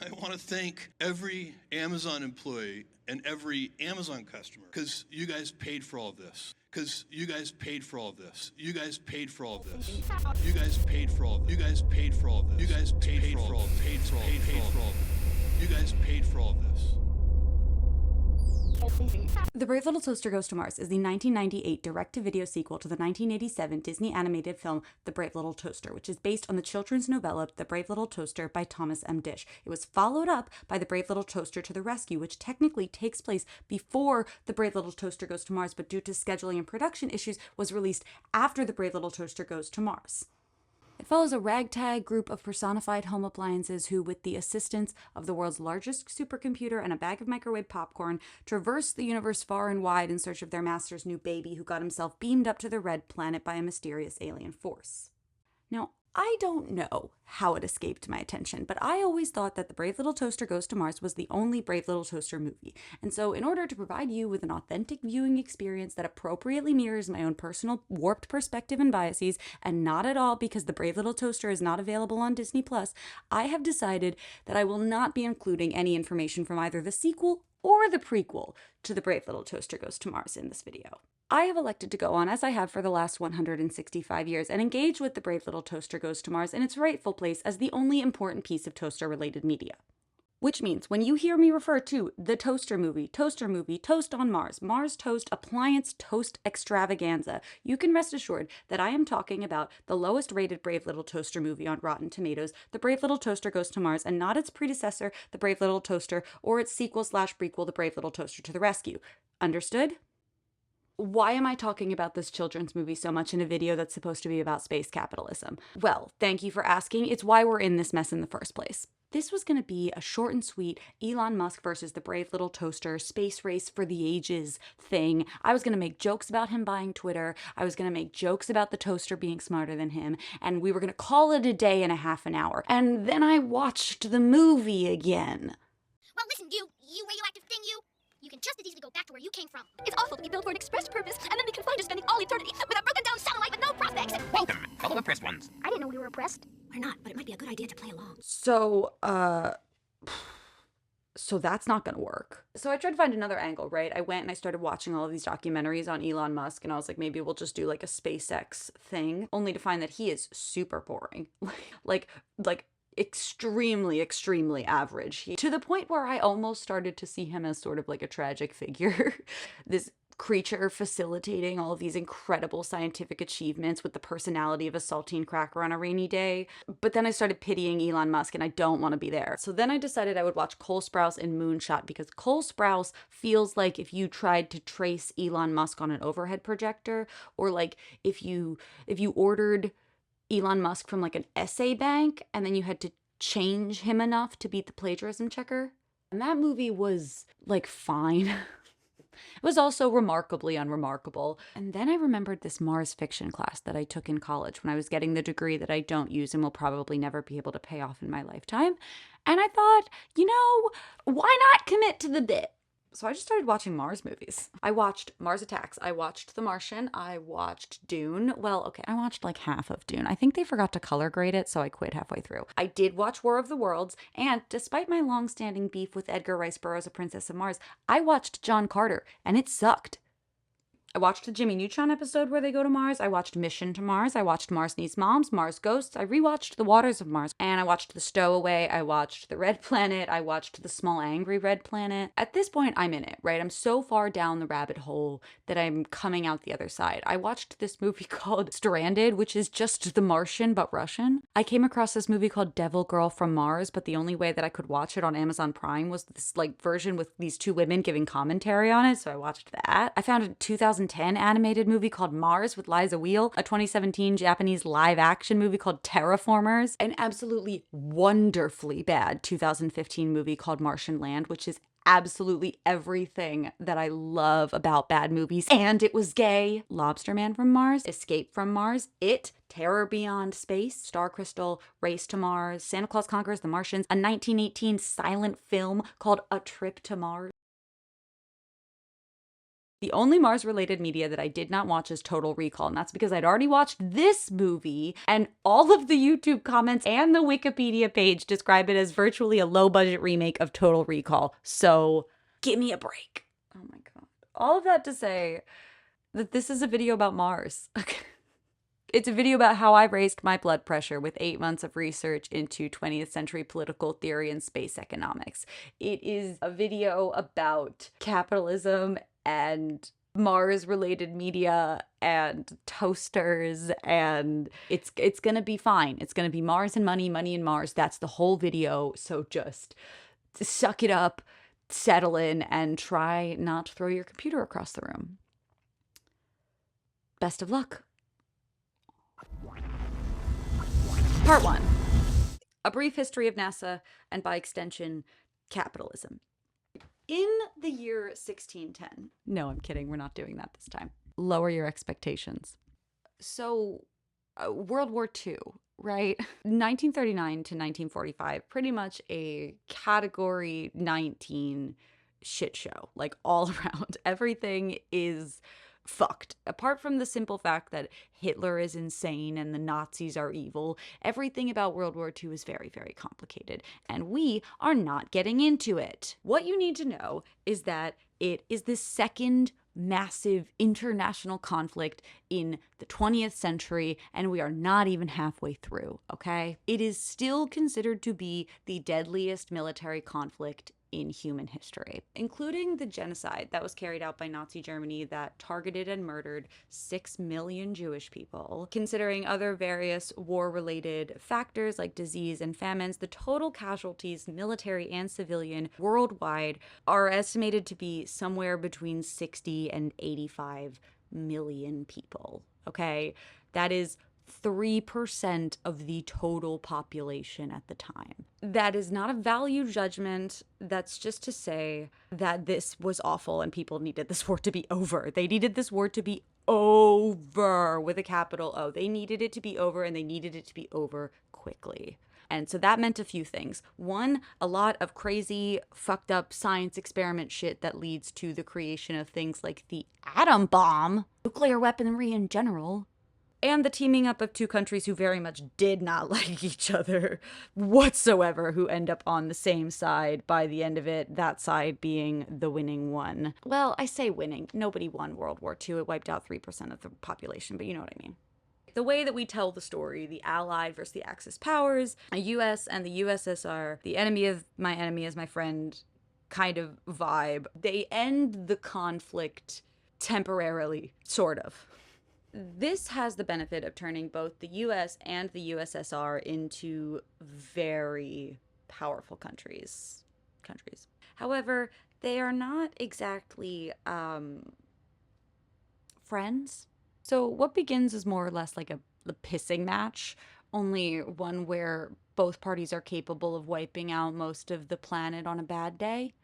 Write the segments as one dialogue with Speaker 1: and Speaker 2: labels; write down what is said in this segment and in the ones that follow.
Speaker 1: I want to thank every Amazon employee and every Amazon customer, because you guys paid for all of this. Because you guys paid for all of this. You guys paid for all of this. You guys paid for all of this. You guys paid for all of this. You guys paid for all of this. Paid for all of this. You guys paid for all of this.
Speaker 2: The Brave Little Toaster Goes to Mars is the 1998 direct-to-video sequel to the 1987 Disney animated film The Brave Little Toaster, which is based on the children's novella The Brave Little Toaster by Thomas M. Dish. It was followed up by The Brave Little Toaster to the Rescue, which technically takes place before The Brave Little Toaster Goes to Mars, but due to scheduling and production issues was released after The Brave Little Toaster Goes to Mars. It follows a ragtag group of personified home appliances who, with the assistance of the world's largest supercomputer and a bag of microwave popcorn, traverse the universe far and wide in search of their master's new baby who got himself beamed up to the red planet by a mysterious alien force. Now, I don't know how it escaped my attention, but I always thought that The Brave Little Toaster Goes to Mars was the only Brave Little Toaster movie. And so in order to provide you with an authentic viewing experience that appropriately mirrors my own personal warped perspective and biases, and not at all because The Brave Little Toaster is not available on Disney+, I have decided that I will not be including any information from either the sequel or the prequel to The Brave Little Toaster Goes to Mars in this video. I have elected to go on, as I have for the last 165 years, and engage with The Brave Little Toaster Goes to Mars in its rightful place as the only important piece of toaster-related media. Which means, when you hear me refer to the Toast on Mars, Mars Toast, Appliance Toast Extravaganza, you can rest assured that I am talking about the lowest rated Brave Little Toaster movie on Rotten Tomatoes, The Brave Little Toaster Goes to Mars, and not its predecessor, The Brave Little Toaster, or its sequel/prequel, The Brave Little Toaster to the Rescue. Understood? Why am I talking about this children's movie so much in a video that's supposed to be about space capitalism? Well, thank you for asking. It's why we're in this mess in the first place. This was going to be a short and sweet Elon Musk versus the Brave Little Toaster space race for the ages thing. I was going to make jokes about him buying Twitter. I was going to make jokes about the toaster being smarter than him. And we were going to call it a day and a half an hour. And then I watched the movie again.
Speaker 3: Well, listen, you radioactive thing, you can just as easily go back to where you came from. It's awful to be built for an express purpose, and then be confined to spending all eternity with a broken down satellite with no prospects.
Speaker 4: Welcome, fellow oppressed ones.
Speaker 3: I didn't know we were oppressed. Or not, but it might be a good idea to play along.
Speaker 2: So that's not gonna work. So I tried to find another angle, right? I went and I started watching all of these documentaries on Elon Musk, and I was like, maybe we'll just do like a SpaceX thing, only to find that he is super boring. like extremely average. To the point where I almost started to see him as sort of like a tragic figure. This creature facilitating all of these incredible scientific achievements with the personality of a saltine cracker on a rainy day. But then I started pitying Elon Musk, and I don't want to be there. So then I decided I would watch Cole Sprouse in Moonshot, because Cole Sprouse feels like if you tried to trace Elon Musk on an overhead projector, or like if you ordered Elon Musk from like an essay bank and then you had to change him enough to beat the plagiarism checker. And that movie was like fine. It was also remarkably unremarkable. And then I remembered this Mars fiction class that I took in college when I was getting the degree that I don't use and will probably never be able to pay off in my lifetime. And I thought, why not commit to the bit? So I just started watching Mars movies. I watched Mars Attacks. I watched The Martian. I watched Dune. Well, okay, I watched like half of Dune. I think they forgot to color grade it, so I quit halfway through. I did watch War of the Worlds, and despite my long-standing beef with Edgar Rice Burroughs' A Princess of Mars, I watched John Carter, and it sucked. I watched the Jimmy Neutron episode where they go to Mars. I watched Mission to Mars. I watched Mars Needs Moms, Mars Ghosts. I rewatched The Waters of Mars. And I watched The Stowaway. I watched The Red Planet. I watched The Small Angry Red Planet. At this point, I'm in it, right? I'm so far down the rabbit hole that I'm coming out the other side. I watched this movie called Stranded, which is just The Martian, but Russian. I came across this movie called Devil Girl from Mars, but the only way that I could watch it on Amazon Prime was this like version with these two women giving commentary on it, so I watched that. I found a 2010 animated movie called Mars with Liza Wheel, a 2017 Japanese live-action movie called Terraformers, an absolutely wonderfully bad 2015 movie called Martian Land, which is absolutely everything that I love about bad movies, and it was gay. Lobster Man from Mars, Escape from Mars, It, Terror Beyond Space, Star Crystal, Race to Mars, Santa Claus Conquers the Martians, a 1918 silent film called A Trip to Mars. The only Mars-related media that I did not watch is Total Recall, and that's because I'd already watched this movie, and all of the YouTube comments and the Wikipedia page describe it as virtually a low-budget remake of Total Recall. So, give me a break. Oh my god. All of that to say that this is a video about Mars. It's a video about how I raised my blood pressure with 8 months of research into 20th century political theory and space economics. It is a video about capitalism and Mars-related media and toasters, and it's gonna be fine. It's gonna be Mars and money, money and Mars. That's the whole video, so just suck it up, settle in, and try not to throw your computer across the room. Best of luck. Part 1. A brief history of NASA and, by extension, capitalism. In the year 1610. No, I'm kidding. We're not doing that this time. Lower your expectations. So, World War II, right? 1939 to 1945, pretty much a category 19 shit show. Like, all around. Everything is fucked. Apart from the simple fact that Hitler is insane and the Nazis are evil, everything about World War II is very, very complicated, and we are not getting into it. What you need to know is that it is the second massive international conflict in the 20th century, and we are not even halfway through, okay? It is still considered to be the deadliest military conflict in human history, including the genocide that was carried out by Nazi Germany that targeted and murdered 6 million Jewish people. Considering other various war-related factors like disease and famines, the total casualties, military and civilian, worldwide are estimated to be somewhere between 60 and 85 million people, okay? That is 3% of the total population at the time. That is not a value judgment. That's just to say that this was awful and people needed this war to be over. They needed this war to be over with a capital O. They needed it to be over, and they needed it to be over quickly. And so that meant a few things. One, a lot of crazy, fucked up science experiment shit that leads to the creation of things like the atom bomb, nuclear weaponry in general, and the teaming up of two countries who very much did not like each other whatsoever, who end up on the same side by the end of it, that side being the winning one. Well, I say winning. Nobody won World War II. It wiped out 3% of the population, but you know what I mean. The way that we tell the story, the Allied versus the Axis powers, a US and the USSR, the enemy of my enemy is my friend kind of vibe, they end the conflict temporarily, sort of. This has the benefit of turning both the US and the USSR into very powerful countries. However, they are not exactly friends. So what begins as more or less like a pissing match, only one where both parties are capable of wiping out most of the planet on a bad day.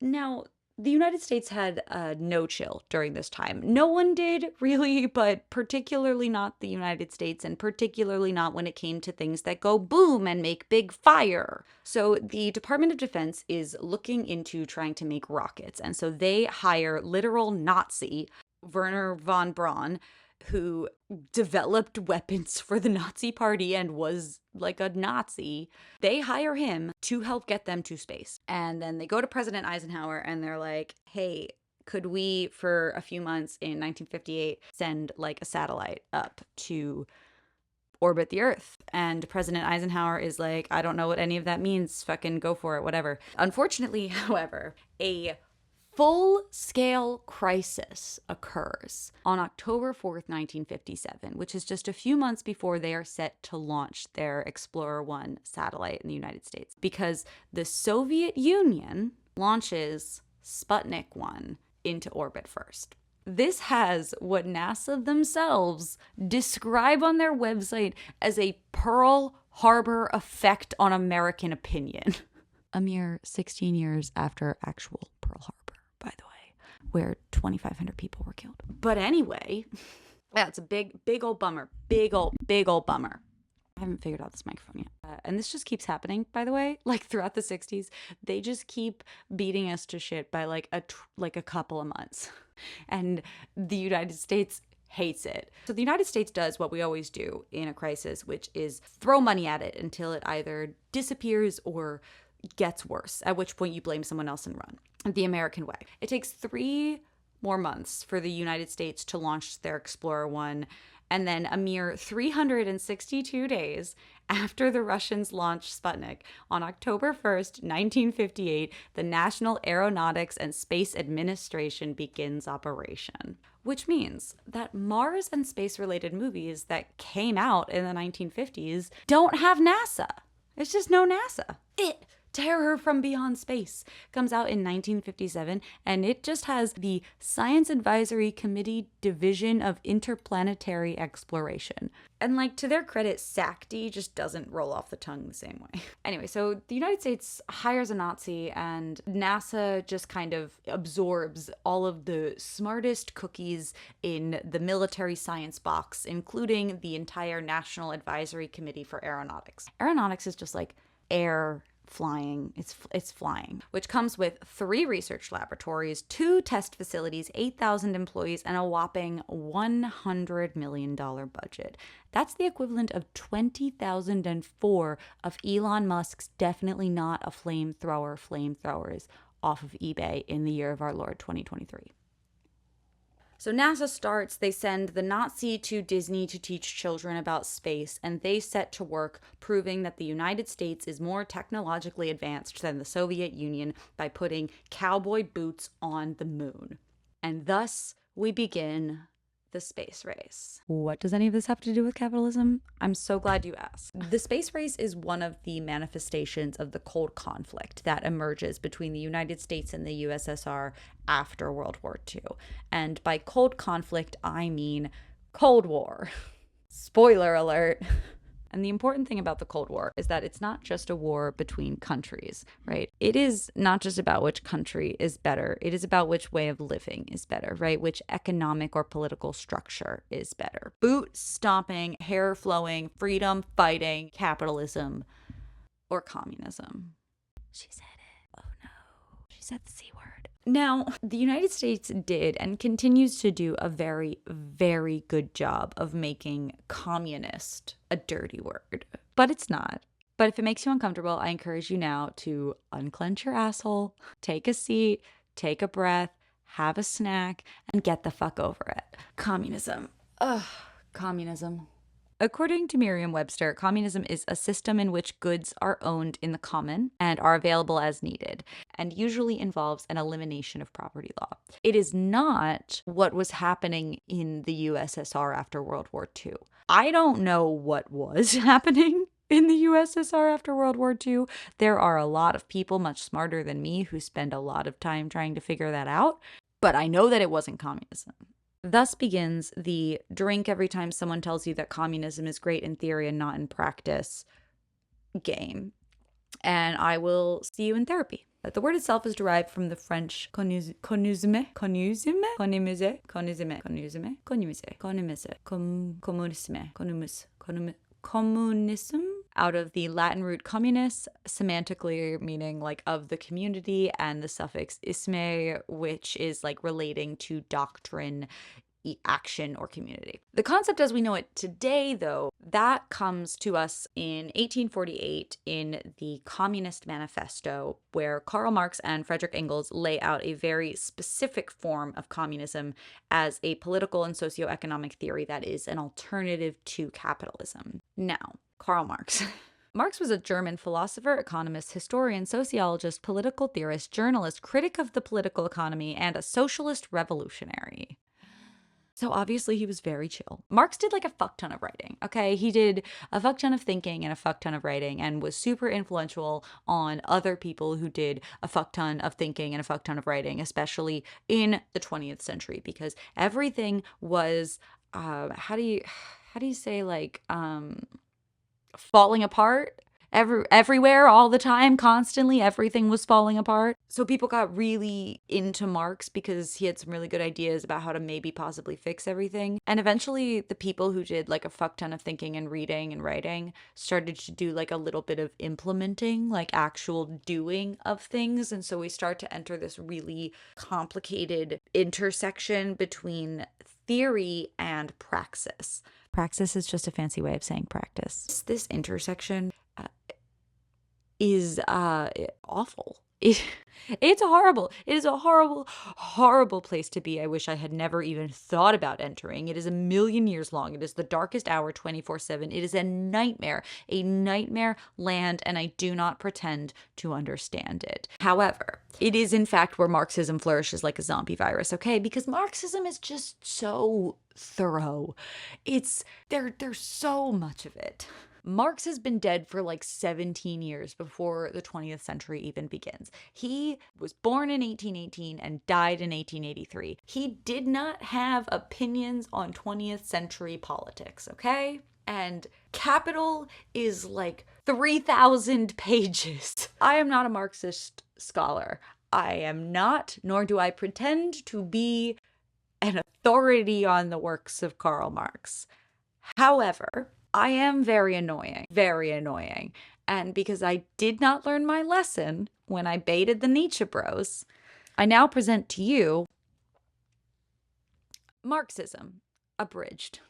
Speaker 2: Now, the United States had no chill during this time. No one did, really, but particularly not the United States, and particularly not when it came to things that go boom and make big fire. So the Department of Defense is looking into trying to make rockets, and so they hire literal Nazi Werner von Braun, who developed weapons for the Nazi Party and was like a Nazi. They hire him to help get them to space. And then they go to President Eisenhower and they're like, hey, could we, for a few months in 1958, send like a satellite up to orbit the Earth? And President Eisenhower is like, I don't know what any of that means. Fucking go for it, whatever. Unfortunately, however, a full-scale crisis occurs on October 4th, 1957, which is just a few months before they are set to launch their Explorer 1 satellite in the United States, because the Soviet Union launches Sputnik 1 into orbit first. This has what NASA themselves describe on their website as a Pearl Harbor effect on American opinion. A mere 16 years after actual Pearl Harbor, by the way, where 2,500 people were killed. But anyway, yeah, it's a big old bummer. Big old bummer. I haven't figured out this microphone yet. And this just keeps happening, by the way. Like, throughout the 60s, they just keep beating us to shit by like a couple of months. And the United States hates it. So the United States does what we always do in a crisis, which is throw money at it until it either disappears or gets worse, at which point you blame someone else and run. The American way. It takes 3 more months for the United States to launch their Explorer 1, and then a mere 362 days after the Russians launched Sputnik, on October 1st, 1958, the National Aeronautics and Space Administration begins operation. Which means that Mars and space-related movies that came out in the 1950s don't have NASA. It's just no NASA. Terror from Beyond Space comes out in 1957, and it just has the Science Advisory Committee Division of Interplanetary Exploration. And like, to their credit, SACD just doesn't roll off the tongue the same way. Anyway, so the United States hires a Nazi, and NASA just kind of absorbs all of the smartest cookies in the military science box, including the entire National Advisory Committee for Aeronautics. Aeronautics is just like air flying. It's flying, which comes with 3 research laboratories, 2 test facilities, 8,000 employees, and a whopping $100 million budget. That's the equivalent of 20,004 of Elon Musk's definitely not a flamethrowers off of eBay in the year of our Lord 2023. So NASA starts, they send the Nazi to Disney to teach children about space, and they set to work proving that the United States is more technologically advanced than the Soviet Union by putting cowboy boots on the moon. And thus we begin the space race. What does any of this have to do with capitalism? I'm so glad you asked. The space race is one of the manifestations of the cold conflict that emerges between the United States and the USSR after World War II. And by cold conflict, I mean Cold War. Spoiler alert. And the important thing about the Cold War is that it's not just a war between countries, right? It is not just about which country is better. It is about which way of living is better, right? Which economic or political structure is better. Boot stomping, hair flowing, freedom fighting, capitalism, or communism. She said it. Oh no. She said the C word. Now, the United States did and continues to do a very, very good job of making communist a dirty word. But it's not. But if it makes you uncomfortable, I encourage you now to unclench your asshole, take a seat, take a breath, have a snack, and get the fuck over it. Communism. Ugh, communism. According to Merriam-Webster, communism is a system in which goods are owned in the common and are available as needed, and usually involves an elimination of property law. It is not what was happening in the USSR after World War II. I don't know what was happening in the USSR after World War II. There are a lot of people much smarter than me who spend a lot of time trying to figure that out, but I know that it wasn't communism. Thus begins the drink every time someone tells you that communism is great in theory and not in practice game. And I will see you in therapy. The word itself is derived from the French communisme, out of the Latin root communis, semantically meaning like of the community, and the suffix isme, which is like relating to doctrine, action, or community. The concept as we know it today, though, that comes to us in 1848 in the Communist Manifesto, where Karl Marx and Friedrich Engels lay out a very specific form of communism as a political and socioeconomic theory that is an alternative to capitalism. Now, Karl Marx. Marx was a German philosopher, economist, historian, sociologist, political theorist, journalist, critic of the political economy, and a socialist revolutionary. So obviously he was very chill. Marx did like a fuck ton of writing, okay? He did a fuck ton of thinking and a fuck ton of writing and was super influential on other people who did a fuck ton of thinking and a fuck ton of writing, especially in the 20th century, because everything was, how do you say, like, falling apart? everywhere, all the time, constantly, everything was falling apart. So people got really into Marx because he had some really good ideas about how to maybe possibly fix everything. And eventually the people who did like a fuck ton of thinking and reading and writing started to do like a little bit of implementing, like actual doing of things. And so we start to enter this really complicated intersection between theory and praxis. Praxis is just a fancy way of saying practice. This intersection is awful. It's horrible. It is a horrible, horrible place to be. I wish I had never even thought about entering. It is a million years long. It is the darkest hour 24/7. It is a nightmare land, and I do not pretend to understand it. However, it is in fact where Marxism flourishes like a zombie virus, okay? Because Marxism is just so thorough. There's so much of it. Marx has been dead for like 17 years before the 20th century even begins. He was born in 1818 and died in 1883. He did not have opinions on 20th century politics, okay? And Capital is like 3,000 pages. I am not a Marxist scholar. I am not, nor do I pretend to be an authority on the works of Karl Marx. However, I am very annoying. And because I did not learn my lesson when I baited the Nietzsche bros, I now present to you Marxism, abridged.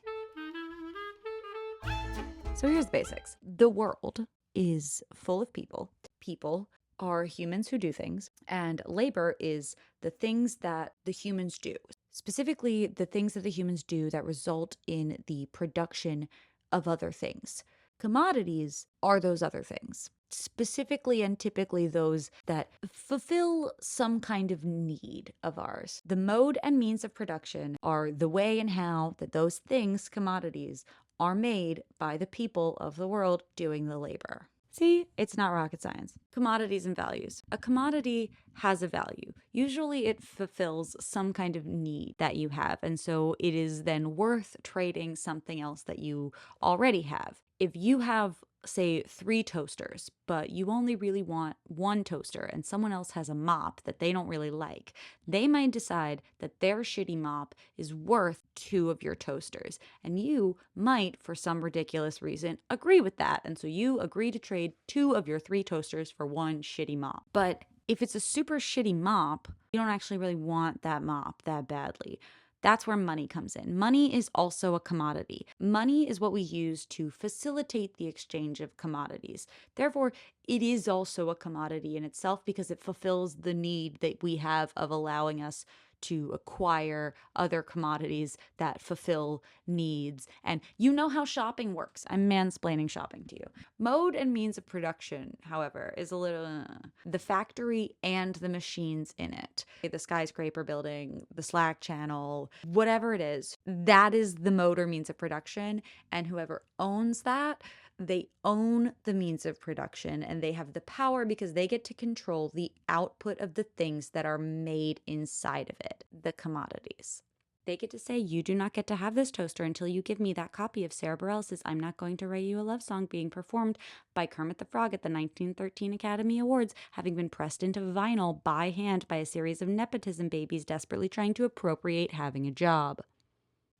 Speaker 2: So here's the basics. The world is full of people. People are humans who do things, and labor is the things that the humans do. Specifically, the things that the humans do that result in the production of other things. Commodities are those other things, specifically and typically those that fulfill some kind of need of ours. The mode and means of production are the way and how that those things, commodities, are made by the people of the world doing the labor. See, it's not rocket science. Commodities and values. A commodity has a value. Usually it fulfills some kind of need that you have, and so it is then worth trading something else that you already have. If you have, say, 3 toasters, but you only really want 1 toaster and someone else has a mop that they don't really like, they might decide that their shitty mop is worth 2 of your toasters. And you might, for some ridiculous reason, agree with that. And so you agree to trade 2 of your 3 toasters for 1 shitty mop. But if it's a super shitty mop, you don't actually really want that mop that badly. That's where money comes in. Money is also a commodity. Money is what we use to facilitate the exchange of commodities. Therefore, it is also a commodity in itself because it fulfills the need that we have of allowing us to acquire other commodities that fulfill needs. And you know how shopping works. I'm mansplaining shopping to you. Mode and means of production, however, is a little the factory and the machines in it. The skyscraper building, the Slack channel, whatever it is, that is the mode or means of production. And whoever owns that, they own the means of production, and they have the power because they get to control the output of the things that are made inside of it, the commodities. They get to say, you do not get to have this toaster until you give me that copy of Sarah Bareilles' I'm Not Going to Write You a Love Song being performed by Kermit the Frog at the 1913 Academy Awards, having been pressed into vinyl by hand by a series of nepotism babies desperately trying to appropriate having a job.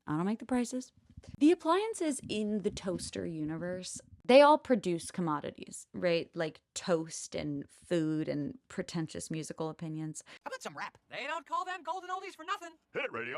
Speaker 2: I don't make the prices. The appliances in the toaster universe, they all produce commodities, right? Like toast and food and pretentious musical opinions.
Speaker 4: How about some rap? They don't call them golden oldies for nothing.
Speaker 5: Hit it, radio.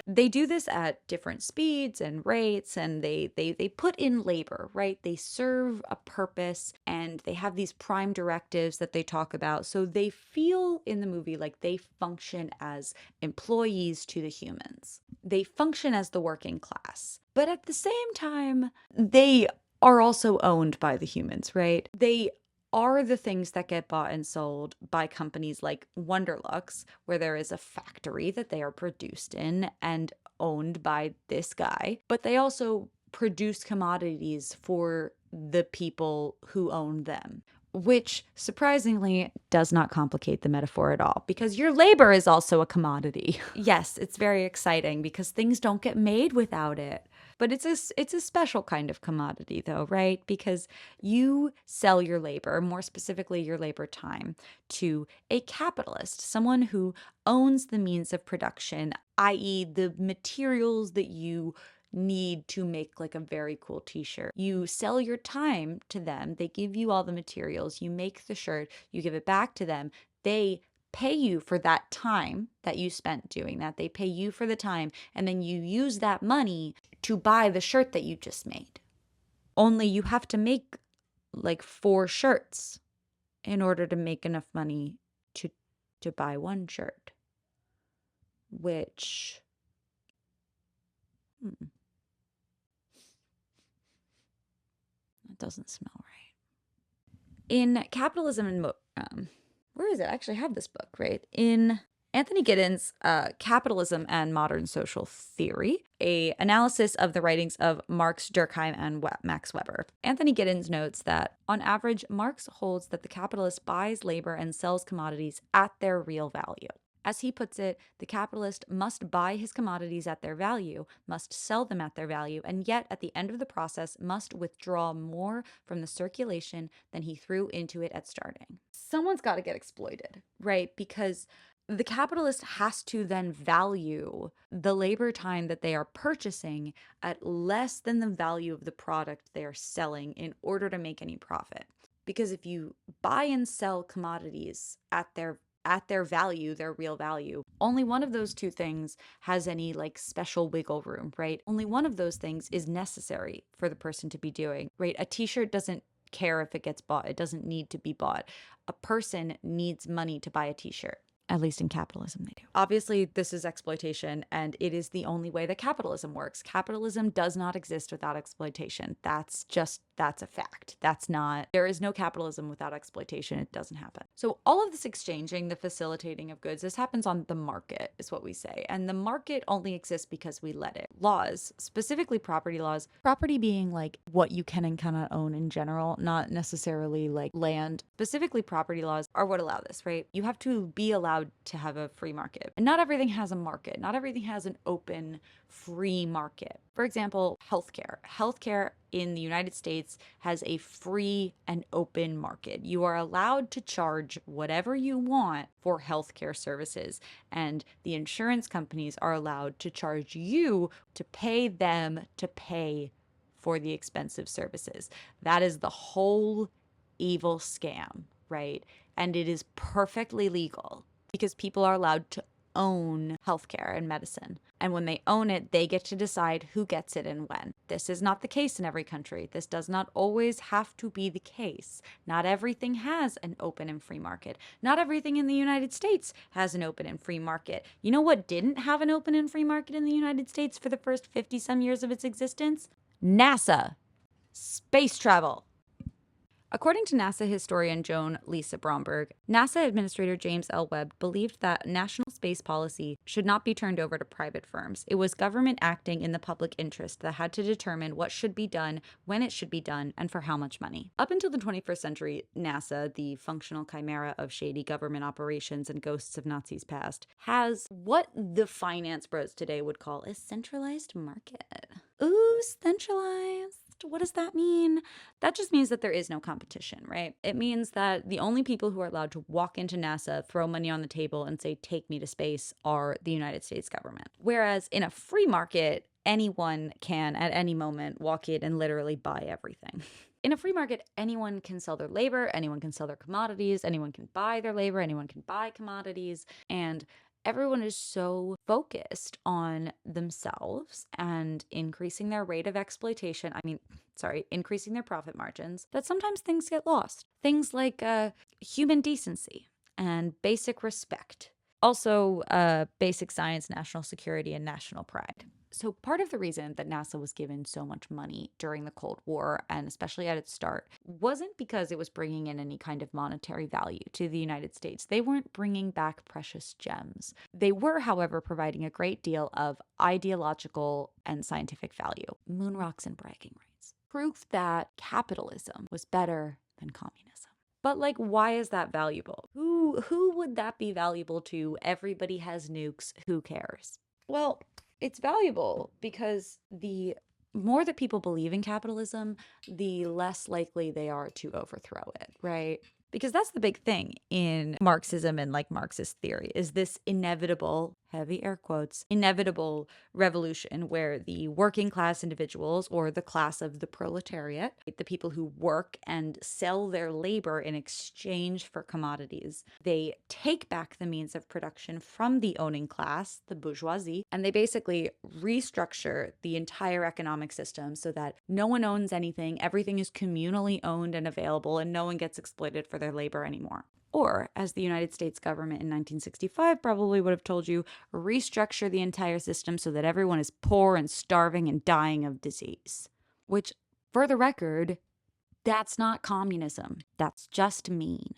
Speaker 2: They do this at different speeds and rates, and they put in labor, right? They serve a purpose, and they have these prime directives that they talk about. So they feel in the movie like they function as employees to the humans. They function as the working class. But at the same time, they are also owned by the humans, right? They are the things that get bought and sold by companies like Wonderlux, where there is a factory that they are produced in and owned by this guy. But they also produce commodities for the people who own them, which surprisingly does not complicate the metaphor at all, because your labor is also a commodity. Yes, it's very exciting because things don't get made without it. But it's a special kind of commodity though, right? Because you sell your labor, more specifically your labor time, to a capitalist, someone who owns the means of production, i.e. the materials that you need to make like a very cool t-shirt. You sell your time to them. They give you all the materials. You make the shirt. You give it back to them. They pay you for that time that you spent doing that. They pay you for the time, and then you use that money to buy the shirt that you just made. Only you have to make like 4 shirts in order to make enough money to buy one shirt, which that doesn't smell right. In Capitalism and where is it? I actually have this book, right? In Anthony Giddens' Capitalism and Modern Social Theory, a analysis of the writings of Marx, Durkheim, and Max Weber. Anthony Giddens notes that, on average, Marx holds that the capitalist buys labor and sells commodities at their real value. As he puts it, the capitalist must buy his commodities at their value, must sell them at their value, and yet at the end of the process must withdraw more from the circulation than he threw into it at starting. Someone's got to get exploited, right? Because the capitalist has to then value the labor time that they are purchasing at less than the value of the product they are selling in order to make any profit. Because if you buy and sell commodities at their value, their real value, only one of those two things has any like special wiggle room, right? Only one of those things is necessary for the person to be doing, right? A t-shirt doesn't care if it gets bought. It doesn't need to be bought. A person needs money to buy a t-shirt. At least in capitalism, they do. Obviously, this is exploitation, and it is the only way that capitalism works. Capitalism does not exist without exploitation. That's a fact. There is no capitalism without exploitation. It doesn't happen. So all of this exchanging, the facilitating of goods, this happens on the market, is what we say. And the market only exists because we let it. Laws, specifically property laws, property being like what you can and cannot own in general, not necessarily like land. Specifically property laws are what allow this, right? You have to be allowed to have a free market. And not everything has a market. Not everything has an open, free market. For example, healthcare. Healthcare in the United States has a free and open market. You are allowed to charge whatever you want for healthcare services, and the insurance companies are allowed to charge you to pay them to pay for the expensive services. That is the whole evil scam, right? And it is perfectly legal because people are allowed to own healthcare and medicine. And when they own it, they get to decide who gets it and when. This is not the case in every country. This does not always have to be the case. Not everything has an open and free market. Not everything in the United States has an open and free market. You know what didn't have an open and free market in the United States for the first 50-some years of its existence? NASA. Space travel. According to NASA historian Joan Lisa Bromberg, NASA Administrator James L. Webb believed that national space policy should not be turned over to private firms. It was government acting in the public interest that had to determine what should be done, when it should be done, and for how much money. Up until the 21st century, NASA, the functional chimera of shady government operations and ghosts of Nazis past, has what the finance bros today would call a centralized market. Ooh, centralized. What does that mean? That just means that there is no competition, right? It means that the only people who are allowed to walk into NASA, throw money on the table, and say, take me to space are the United States government. Whereas in a free market, anyone can at any moment walk in and literally buy everything. In a free market, anyone can sell their labor, anyone can sell their commodities, anyone can buy their labor, anyone can buy commodities, and everyone is so focused on themselves and increasing their rate of exploitation. Increasing their profit margins, that sometimes things get lost. Things like human decency and basic respect. Also, basic science, national security, and national pride. So part of the reason that NASA was given so much money during the Cold War, and especially at its start, wasn't because it was bringing in any kind of monetary value to the United States. They weren't bringing back precious gems. They were, however, providing a great deal of ideological and scientific value. Moon rocks and bragging rights. Proof that capitalism was better than communism. But like, why is that valuable? Who would that be valuable to? Everybody has nukes. Who cares? Well, it's valuable because the more that people believe in capitalism, the less likely they are to overthrow it, right? Because that's the big thing in Marxism and like Marxist theory is this inevitable, heavy air quotes, inevitable revolution where the working class individuals or the class of the proletariat, the people who work and sell their labor in exchange for commodities, they take back the means of production from the owning class, the bourgeoisie, and they basically restructure the entire economic system so that no one owns anything, everything is communally owned and available, and no one gets exploited for their labor anymore. Or, as the United States government in 1965 probably would have told you, restructure the entire system so that everyone is poor and starving and dying of disease. Which, for the record, that's not communism. That's just mean.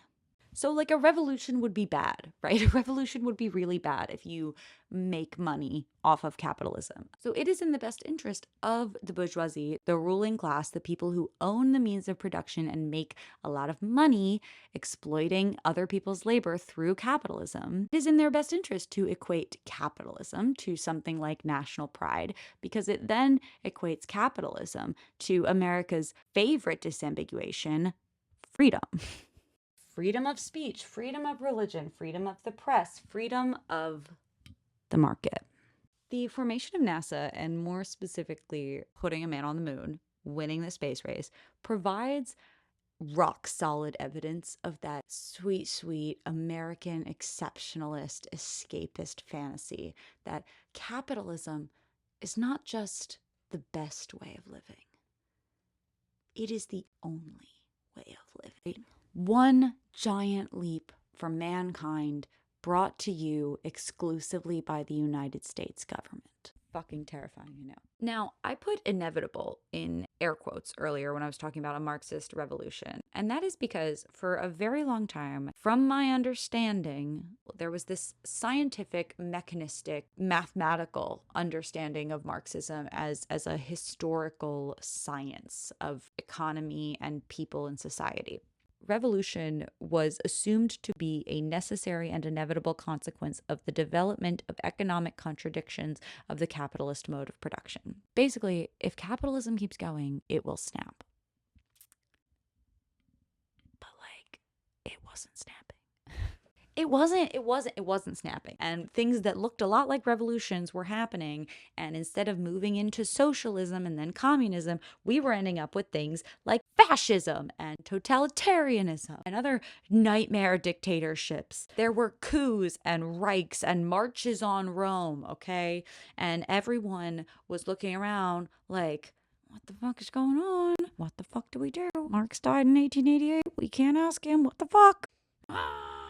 Speaker 2: So, like, a revolution would be bad, right? A revolution would be really bad if you make money off of capitalism. So it is in the best interest of the bourgeoisie, the ruling class, the people who own the means of production and make a lot of money exploiting other people's labor through capitalism. It is in their best interest to equate capitalism to something like national pride, because it then equates capitalism to America's favorite disambiguation, freedom. Freedom of speech, freedom of religion, freedom of the press, freedom of the market. The formation of NASA, and more specifically putting a man on the moon, winning the space race, provides rock solid evidence of that sweet, sweet American exceptionalist, escapist fantasy that capitalism is not just the best way of living. It is the only way of living. One giant leap for mankind brought to you exclusively by the United States government. Fucking terrifying, you know. Now, I put inevitable in air quotes earlier when I was talking about a Marxist revolution. And that is because for a very long time, from my understanding, there was this scientific, mechanistic, mathematical understanding of Marxism as a historical science of economy and people and society. Revolution was assumed to be a necessary and inevitable consequence of the development of economic contradictions of the capitalist mode of production. Basically, if capitalism keeps going, it will snap. But like, it wasn't snapping. It wasn't snapping. And things that looked a lot like revolutions were happening. And instead of moving into socialism and then communism, we were ending up with things like fascism and totalitarianism and other nightmare dictatorships. There were coups and Reichs and marches on Rome, okay? And everyone was looking around like, what the fuck is going on? What the fuck do we do? Marx died in 1888. We can't ask him. What the fuck?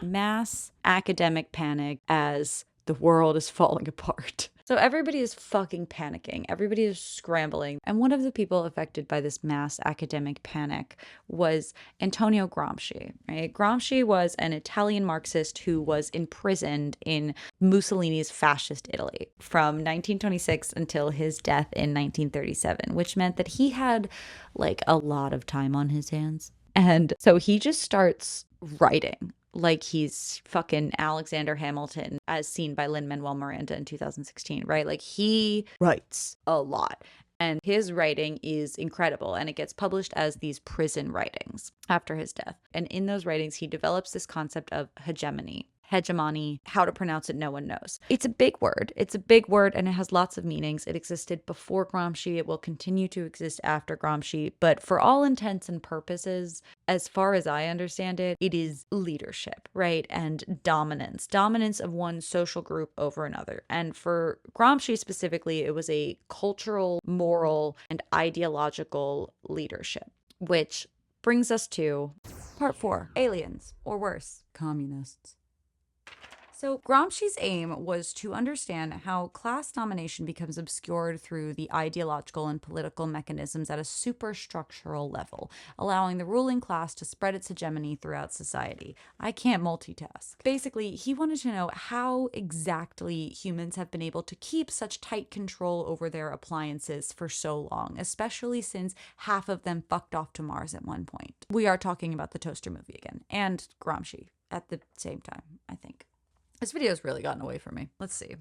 Speaker 2: Mass academic panic as the world is falling apart. So everybody is fucking panicking. Everybody is scrambling. And one of the people affected by this mass academic panic was Antonio Gramsci, right? Gramsci was an Italian Marxist who was imprisoned in Mussolini's fascist Italy from 1926 until his death in 1937, which meant that he had like a lot of time on his hands. And so he just starts writing like he's fucking Alexander Hamilton as seen by Lin-Manuel Miranda in 2016, right? Like he writes a lot and his writing is incredible and it gets published as these prison writings after his death. And in those writings, he develops this concept of hegemony, how to pronounce it, no one knows. It's a big word. It's a big word and it has lots of meanings. It existed before Gramsci. It will continue to exist after Gramsci. But for all intents and purposes, as far as I understand it, it is leadership, right? And dominance of one social group over another. And for Gramsci specifically, it was a cultural, moral, and ideological leadership, which brings us to part 4, aliens, or worse, communists. So Gramsci's aim was to understand how class domination becomes obscured through the ideological and political mechanisms at a superstructural level, allowing the ruling class to spread its hegemony throughout society. I can't multitask. Basically, he wanted to know how exactly humans have been able to keep such tight control over their appliances for so long, especially since half of them fucked off to Mars at one point. We are talking about the Toaster movie again, and Gramsci at the same time, I think. This video has really gotten away from me. Let's see.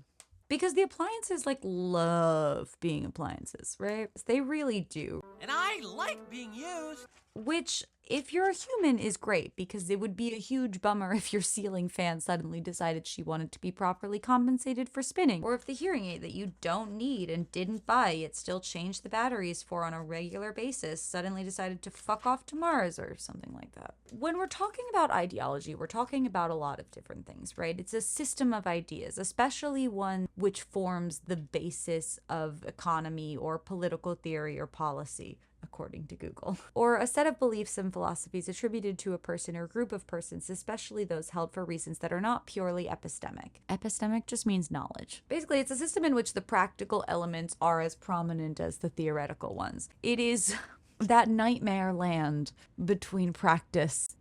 Speaker 2: Because the appliances like love being appliances, right? They really do.
Speaker 4: And I like being used.
Speaker 2: Which, if you're a human, is great, because it would be a huge bummer if your ceiling fan suddenly decided she wanted to be properly compensated for spinning. Or if the hearing aid that you don't need and didn't buy yet still changed the batteries for on a regular basis suddenly decided to fuck off to Mars or something like that. When we're talking about ideology, we're talking about a lot of different things, right? It's a system of ideas, especially one which forms the basis of economy or political theory or policy, according to Google, or a set of beliefs and philosophies attributed to a person or group of persons, especially those held for reasons that are not purely epistemic. Epistemic just means knowledge. Basically, it's a system in which the practical elements are as prominent as the theoretical ones. It is that nightmare land between praxis,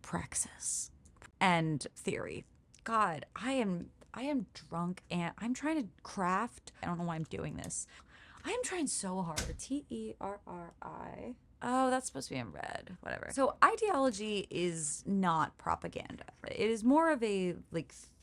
Speaker 2: and theory. God, I am drunk and I'm trying to craft. I don't know why I'm doing this. I am trying so hard. Terri. Oh, that's supposed to be in red. Whatever. So ideology is not propaganda. It is more of a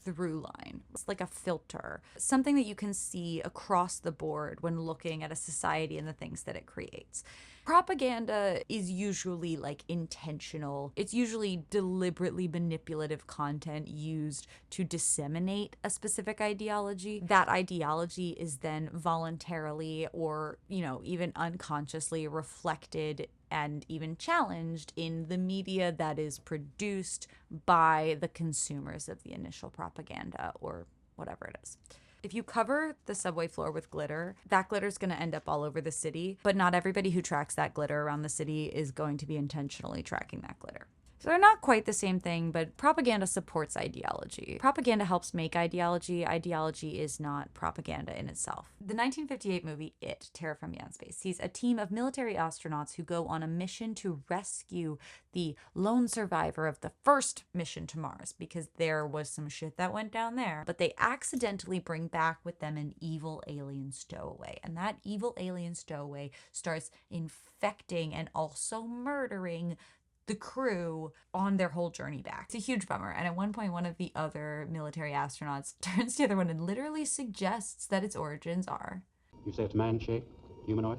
Speaker 2: through line. It's like a filter, something that you can see across the board when looking at a society and the things that it creates. Propaganda is usually intentional. It's usually deliberately manipulative content used to disseminate a specific ideology. That ideology is then voluntarily or, even unconsciously reflected and even challenged in the media that is produced by the consumers of the initial propaganda or whatever it is. If you cover the subway floor with glitter, that glitter is going to end up all over the city, but not everybody who tracks that glitter around the city is going to be intentionally tracking that glitter. So they're not quite the same thing, but propaganda supports ideology. Propaganda helps make ideology. Ideology is not propaganda in itself. The 1958 movie It, Terror from Beyond Space sees a team of military astronauts who go on a mission to rescue the lone survivor of the first mission to Mars, because there was some shit that went down there. But they accidentally bring back with them an evil alien stowaway. And that evil alien stowaway starts infecting and also murdering the crew on their whole journey back. It's a huge bummer. And at one point, one of the other military astronauts turns to the other one and literally suggests that its origins are...
Speaker 5: You say it's man-shaped, humanoid?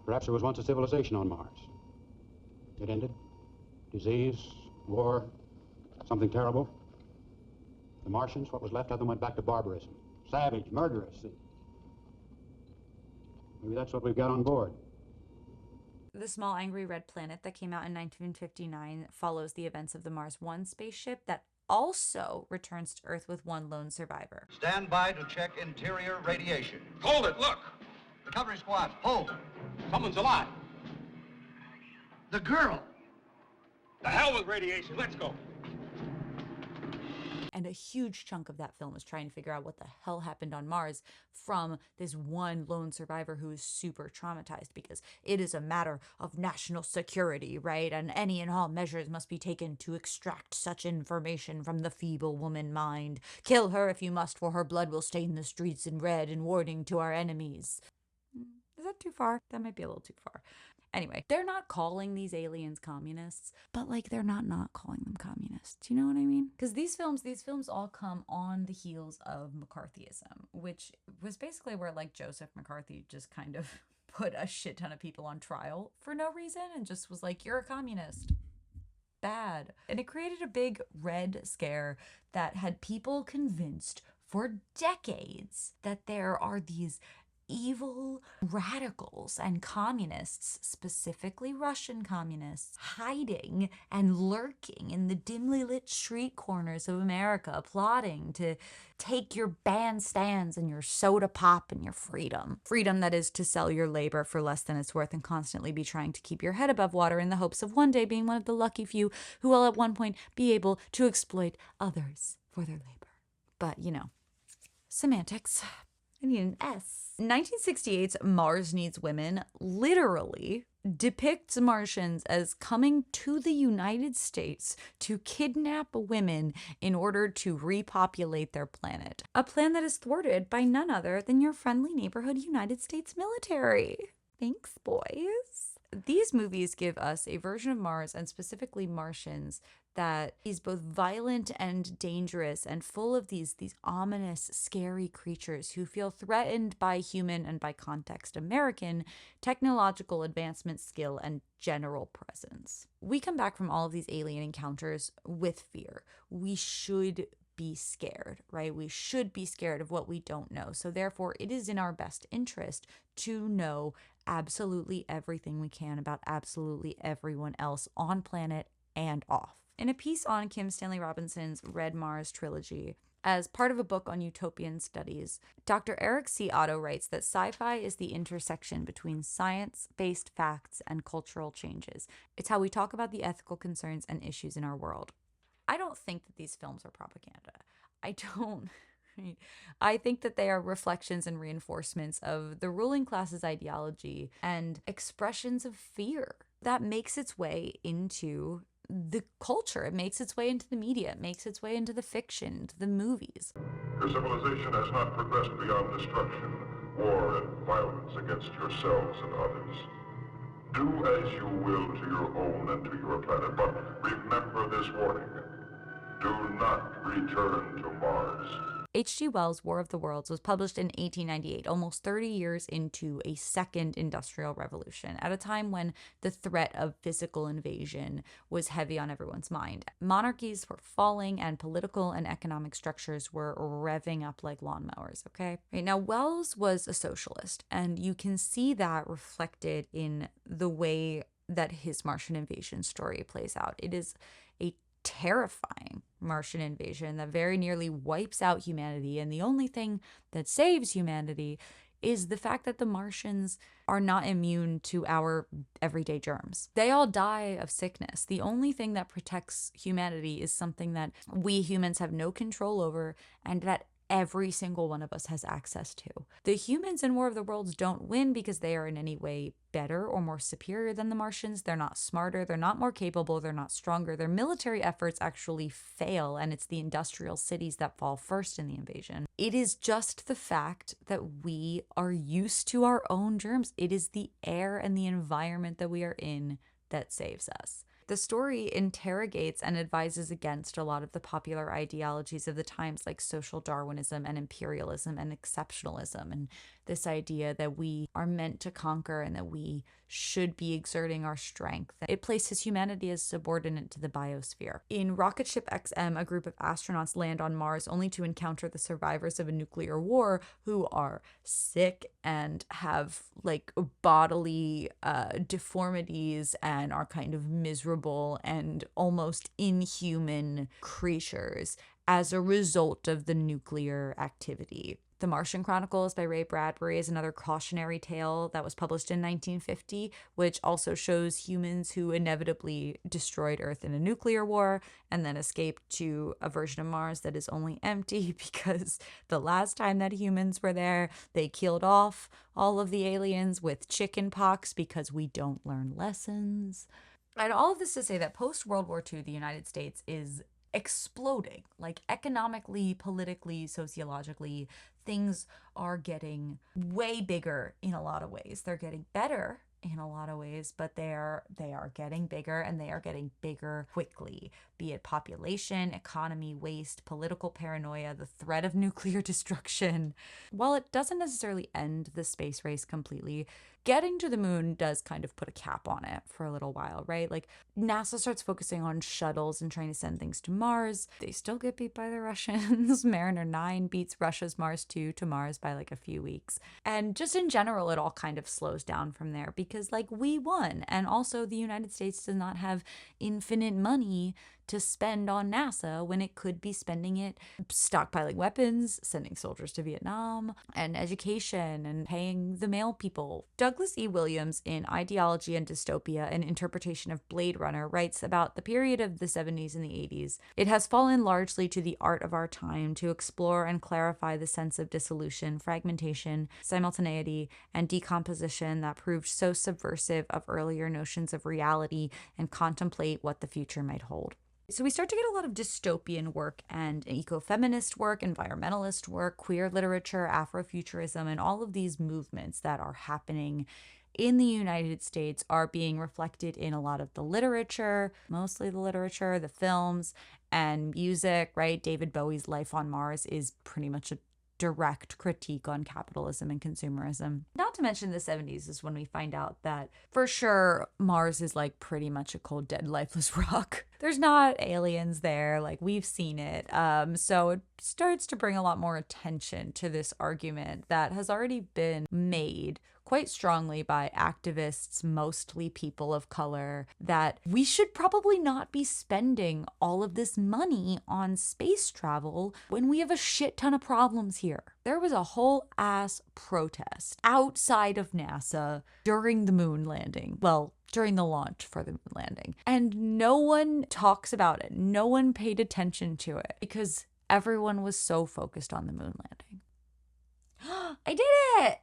Speaker 5: Perhaps there was once a civilization on Mars. It ended. Disease, war, something terrible. The Martians, what was left of them, went back to barbarism. Savage, murderous. Maybe that's what we've got on board.
Speaker 2: The Small Angry Red Planet that came out in 1959 follows the events of the Mars 1 spaceship that also returns to Earth with one lone survivor.
Speaker 6: Stand by to check interior radiation.
Speaker 7: Hold it, look!
Speaker 6: Recovery squad, hold.
Speaker 7: Someone's alive.
Speaker 6: The girl.
Speaker 7: The hell with radiation, let's go.
Speaker 2: And a huge chunk of that film is trying to figure out what the hell happened on Mars from this one lone survivor who is super traumatized, because it is a matter of national security, right? And any and all measures must be taken to extract such information from the feeble woman mind. Kill her if you must, for her blood will stain the streets in red in warning to our enemies. Is that too far? That might be a little too far. Anyway, they're not calling these aliens communists, but they're not calling them communists. You know what I mean? Because these films all come on the heels of McCarthyism, which was basically where Joseph McCarthy just kind of put a shit ton of people on trial for no reason and just was like, you're a communist. Bad. And it created a big red scare that had people convinced for decades that there are these evil radicals and communists, specifically Russian communists, hiding and lurking in the dimly lit street corners of America, plotting to take your bandstands and your soda pop and your freedom. Freedom that is to sell your labor for less than it's worth and constantly be trying to keep your head above water in the hopes of one day being one of the lucky few who will at one point be able to exploit others for their labor. But, semantics. I need an S. 1968's Mars Needs Women literally depicts Martians as coming to the United States to kidnap women in order to repopulate their planet. A plan that is thwarted by none other than your friendly neighborhood United States military. Thanks, boys. These movies give us a version of Mars, and specifically Martians, that is both violent and dangerous and full of these ominous, scary creatures who feel threatened by human and, by context, American technological advancement, skill, and general presence. We come back from all of these alien encounters with fear. We should be scared, right? We should be scared of what we don't know. So therefore, it is in our best interest to know absolutely everything we can about absolutely everyone else on planet and off. In a piece on Kim Stanley Robinson's Red Mars trilogy, as part of a book on utopian studies, Dr. Eric C. Otto writes that sci-fi is the intersection between science-based facts and cultural changes. It's how we talk about the ethical concerns and issues in our world. I don't think that these films are propaganda. I think that they are reflections and reinforcements of the ruling class's ideology and expressions of fear that makes its way into the culture. It makes its way into the media. It makes its way into the fiction, into the movies.
Speaker 8: Your civilization has not progressed beyond destruction, war, and violence against yourselves and others. Do as you will to your own and to your planet, but remember this warning. Do not return to Mars.
Speaker 2: H.G. Wells' War of the Worlds was published in 1898, almost 30 years into a second industrial revolution, at a time when the threat of physical invasion was heavy on everyone's mind. Monarchies were falling and political and economic structures were revving up like lawnmowers, okay? Right, now, Wells was a socialist, and you can see that reflected in the way that his Martian invasion story plays out. It is a terrifying Martian invasion that very nearly wipes out humanity, and the only thing that saves humanity is the fact that the Martians are not immune to our everyday germs. They all die of sickness. The only thing that protects humanity is something that we humans have no control over and that every single one of us has access to. The humans in War of the Worlds don't win because they are in any way better or more superior than the Martians. They're not smarter, they're not more capable, they're not stronger. Their military efforts actually fail, and it's the industrial cities that fall first in the invasion. It is just the fact that we are used to our own germs. It is the air and the environment that we are in that saves us. The story interrogates and advises against a lot of the popular ideologies of the times, like social Darwinism and imperialism and exceptionalism, and this idea that we are meant to conquer and that we should be exerting our strength. It places humanity as subordinate to the biosphere. In Rocket Ship XM, a group of astronauts land on Mars only to encounter the survivors of a nuclear war who are sick and have like bodily deformities and are kind of miserable and almost inhuman creatures as a result of the nuclear activity. The Martian Chronicles by Ray Bradbury is another cautionary tale that was published in 1950, which also shows humans who inevitably destroyed Earth in a nuclear war and then escaped to a version of Mars that is only empty because the last time that humans were there, they killed off all of the aliens with chicken pox because we don't learn lessons. And all of this to say that post-World War II, the United States is exploding, like economically, politically, sociologically. Things are getting way bigger in a lot of ways. They're getting better in a lot of ways, but they are getting bigger, and they are getting bigger quickly, be it population, economy, waste, political paranoia, the threat of nuclear destruction. While it doesn't necessarily end the space race completely, getting to the moon does kind of put a cap on it for a little while, right? Like NASA starts focusing on shuttles and trying to send things to Mars. They still get beat by the Russians. Mariner 9 beats Russia's Mars 2 to Mars by like a few weeks. And just in general, it all kind of slows down from there because like we won. And also the United States does not have infinite money to spend on NASA when it could be spending it stockpiling weapons, sending soldiers to Vietnam, and education, and paying the mail people. Douglas E. Williams in Ideology and Dystopia, an interpretation of Blade Runner, writes about the period of the 70s and the 80s. It has fallen largely to the art of our time to explore and clarify the sense of dissolution, fragmentation, simultaneity, and decomposition that proved so subversive of earlier notions of reality and contemplate what the future might hold. So we start to get a lot of dystopian work and ecofeminist work, environmentalist work, queer literature, Afrofuturism, and all of these movements that are happening in the United States are being reflected in a lot of the literature, mostly the literature, the films, and music, right? David Bowie's Life on Mars is pretty much a direct critique on capitalism and consumerism. Not to mention the 70s is when we find out that for sure Mars is like pretty much a cold, dead, lifeless rock. There's not aliens there, like we've seen it. So it starts to bring a lot more attention to this argument that has already been made quite strongly by activists, mostly people of color, that we should probably not be spending all of this money on space travel when we have a shit ton of problems here. There was a whole ass protest outside of NASA during the moon landing. Well, during the launch for the moon landing. And no one talks about it. No one paid attention to it because everyone was so focused on the moon landing. I did it!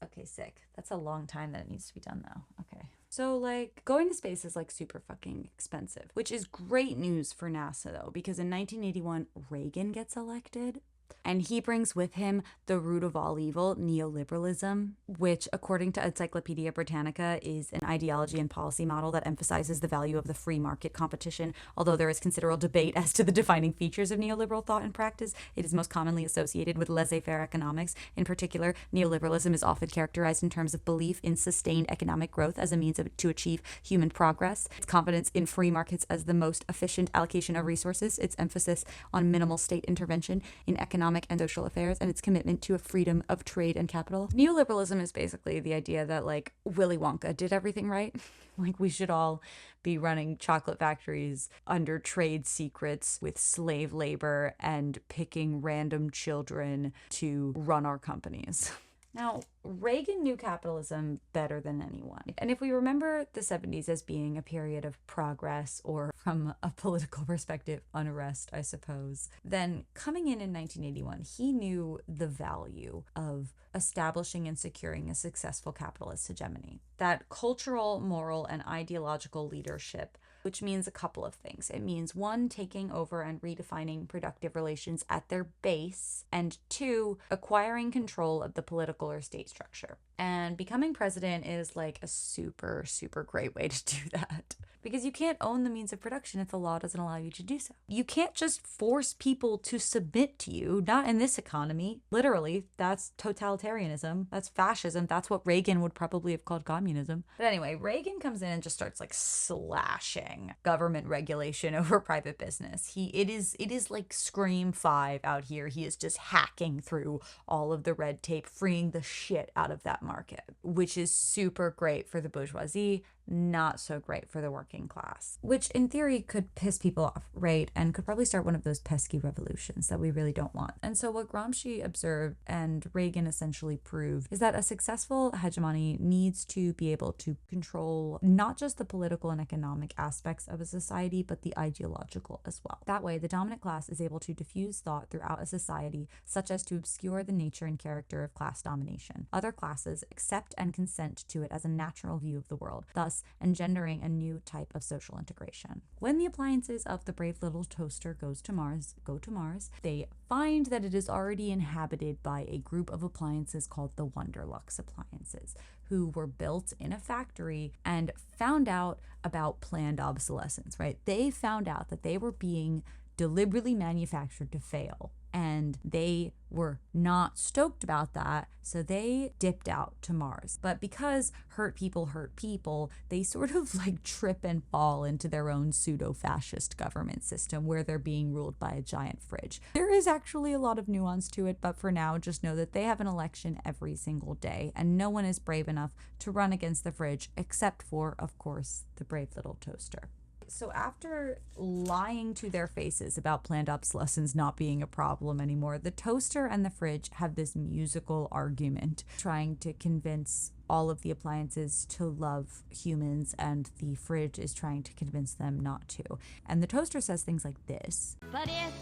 Speaker 2: Okay, sick. That's a long time that it needs to be done though. Okay. So like going to space is like super fucking expensive, which is great news for NASA though, because in 1981, Reagan gets elected. And he brings with him the root of all evil, neoliberalism, which, according to Encyclopedia Britannica, is an ideology and policy model that emphasizes the value of the free market competition. Although there is considerable debate as to the defining features of neoliberal thought and practice, it is most commonly associated with laissez-faire economics. In particular, neoliberalism is often characterized in terms of belief in sustained economic growth as a means to achieve human progress, its confidence in free markets as the most efficient allocation of resources, its emphasis on minimal state intervention in economic and social affairs, and its commitment to a freedom of trade and capital. Neoliberalism is basically the idea that like Willy Wonka did everything right. Like we should all be running chocolate factories under trade secrets with slave labor and picking random children to run our companies. Now, Reagan knew capitalism better than anyone. And if we remember the 70s as being a period of progress, or from a political perspective, unrest, I suppose, then coming in 1981, he knew the value of establishing and securing a successful capitalist hegemony. That cultural, moral, and ideological leadership, which means a couple of things. It means one, taking over and redefining productive relations at their base, and two, acquiring control of the political or state structure. And becoming president is like a super, super great way to do that. Because you can't own the means of production if the law doesn't allow you to do so. You can't just force people to submit to you, not in this economy. Literally, that's totalitarianism. That's fascism. That's what Reagan would probably have called communism. But anyway, Reagan comes in and just starts like slashing government regulation over private business. It is like Scream 5 out here. He is just hacking through all of the red tape, freeing the shit out of that market, which is super great for the bourgeoisie, not so great for the working class, which in theory could piss people off, right? And could probably start one of those pesky revolutions that we really don't want. And so what Gramsci observed and Reagan essentially proved is that a successful hegemony needs to be able to control not just the political and economic aspects of a society, but the ideological as well. That way, the dominant class is able to diffuse thought throughout a society, such as to obscure the nature and character of class domination. Other classes accept and consent to it as a natural view of the world, thus engendering a new type of social integration. When the appliances of the brave little toaster go to Mars, they find that it is already inhabited by a group of appliances called the Wonderlux appliances, who were built in a factory and found out about planned obsolescence, right? They found out that they were being deliberately manufactured to fail. And they were not stoked about that, so they dipped out to Mars. But because hurt people, they sort of like trip and fall into their own pseudo-fascist government system where they're being ruled by a giant fridge. There is actually a lot of nuance to it, but for now, just know that they have an election every single day, and no one is brave enough to run against the fridge, except for, of course, the brave little toaster. So after lying to their faces about planned obsolescence not being a problem anymore, the toaster and the fridge have this musical argument trying to convince all of the appliances to love humans, and the fridge is trying to convince them not to. And the toaster says things like this.
Speaker 9: But if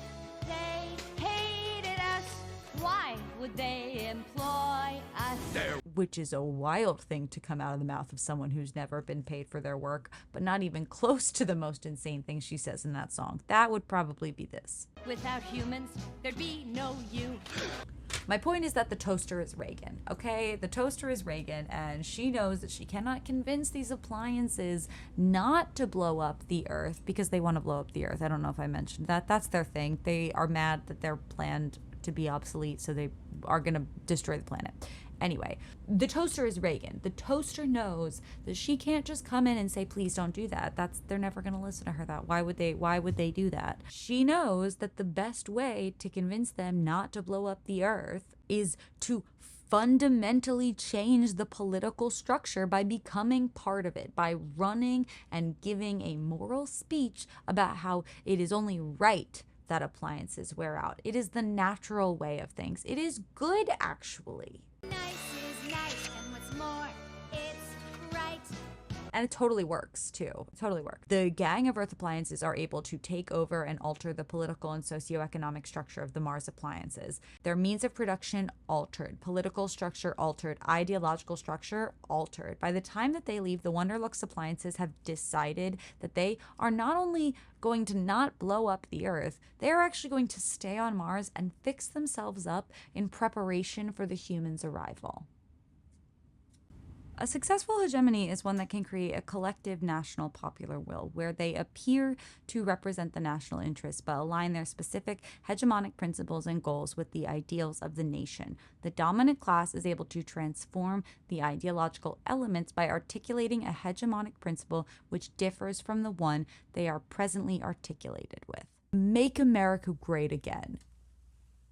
Speaker 9: they hated us, why would they employ us?
Speaker 2: Which is a wild thing to come out of the mouth of someone who's never been paid for their work, but not even close to the most insane thing she says in that song. That would probably be this.
Speaker 9: Without humans, there'd be no you.
Speaker 2: My point is that the toaster is Reagan, okay? The toaster is Reagan, and she knows that she cannot convince these appliances not to blow up the earth because they want to blow up the earth. I don't know if I mentioned that. That's their thing. They are mad that they're planned to be obsolete, so they are going to destroy the planet. Anyway, the toaster is Reagan. The toaster knows that she can't just come in and say, please don't do that. They're never going to listen to her. Why would they do that? She knows that the best way to convince them not to blow up the earth is to fundamentally change the political structure by becoming part of it, by running and giving a moral speech about how it is only right that appliances wear out. It is the natural way of things. It is good, actually.
Speaker 9: Nice is nice, and what's more, it's right.
Speaker 2: And it totally works, too. It totally works. The gang of Earth appliances are able to take over and alter the political and socioeconomic structure of the Mars appliances. Their means of production altered, political structure altered, ideological structure altered. By the time that they leave, the Wonderlux appliances have decided that they are not only going to not blow up the Earth, they are actually going to stay on Mars and fix themselves up in preparation for the humans' arrival. A successful hegemony is one that can create a collective national popular will, where they appear to represent the national interest but align their specific hegemonic principles and goals with the ideals of the nation. The dominant class is able to transform the ideological elements by articulating a hegemonic principle which differs from the one they are presently articulated with. Make America great again.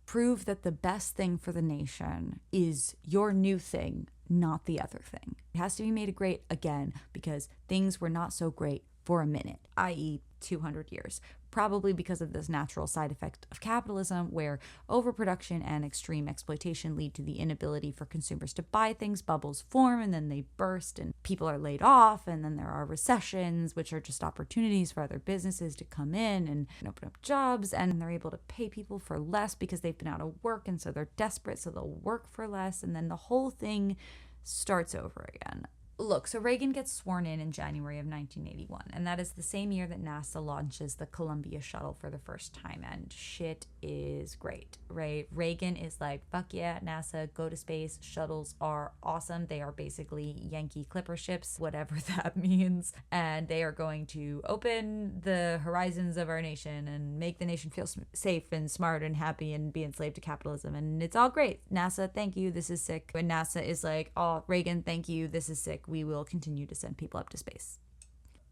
Speaker 2: Prove that the best thing for the nation is your new thing, not the other thing. It has to be made great again because things were not so great for a minute, i.e. 200 years. Probably because of this natural side effect of capitalism where overproduction and extreme exploitation lead to the inability for consumers to buy things. Bubbles form and then they burst and people are laid off, and then there are recessions, which are just opportunities for other businesses to come in and open up jobs, and they're able to pay people for less because they've been out of work, and so they're desperate, so they'll work for less, and then the whole thing starts over again. Look, so Reagan gets sworn in January of 1981, and that is the same year that NASA launches the Columbia shuttle for the first time, and shit is great, right? Reagan is like, fuck yeah, NASA, go to space, shuttles are awesome, they are basically Yankee Clipper ships, whatever that means, and they are going to open the horizons of our nation and make the nation feel safe and smart and happy and be enslaved to capitalism, and it's all great. NASA, thank you, this is sick. And NASA is like, oh, Reagan, thank you, this is sick. We will continue to send people up to space.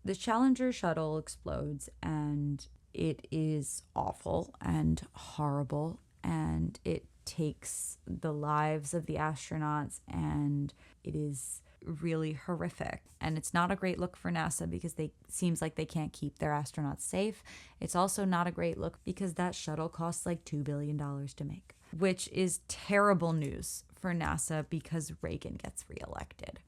Speaker 2: The Challenger shuttle explodes, and it is awful and horrible, and it takes the lives of the astronauts, and it is really horrific. And it's not a great look for NASA because seems like they can't keep their astronauts safe. It's also not a great look because that shuttle costs like $2 billion to make, which is terrible news for NASA because Reagan gets reelected.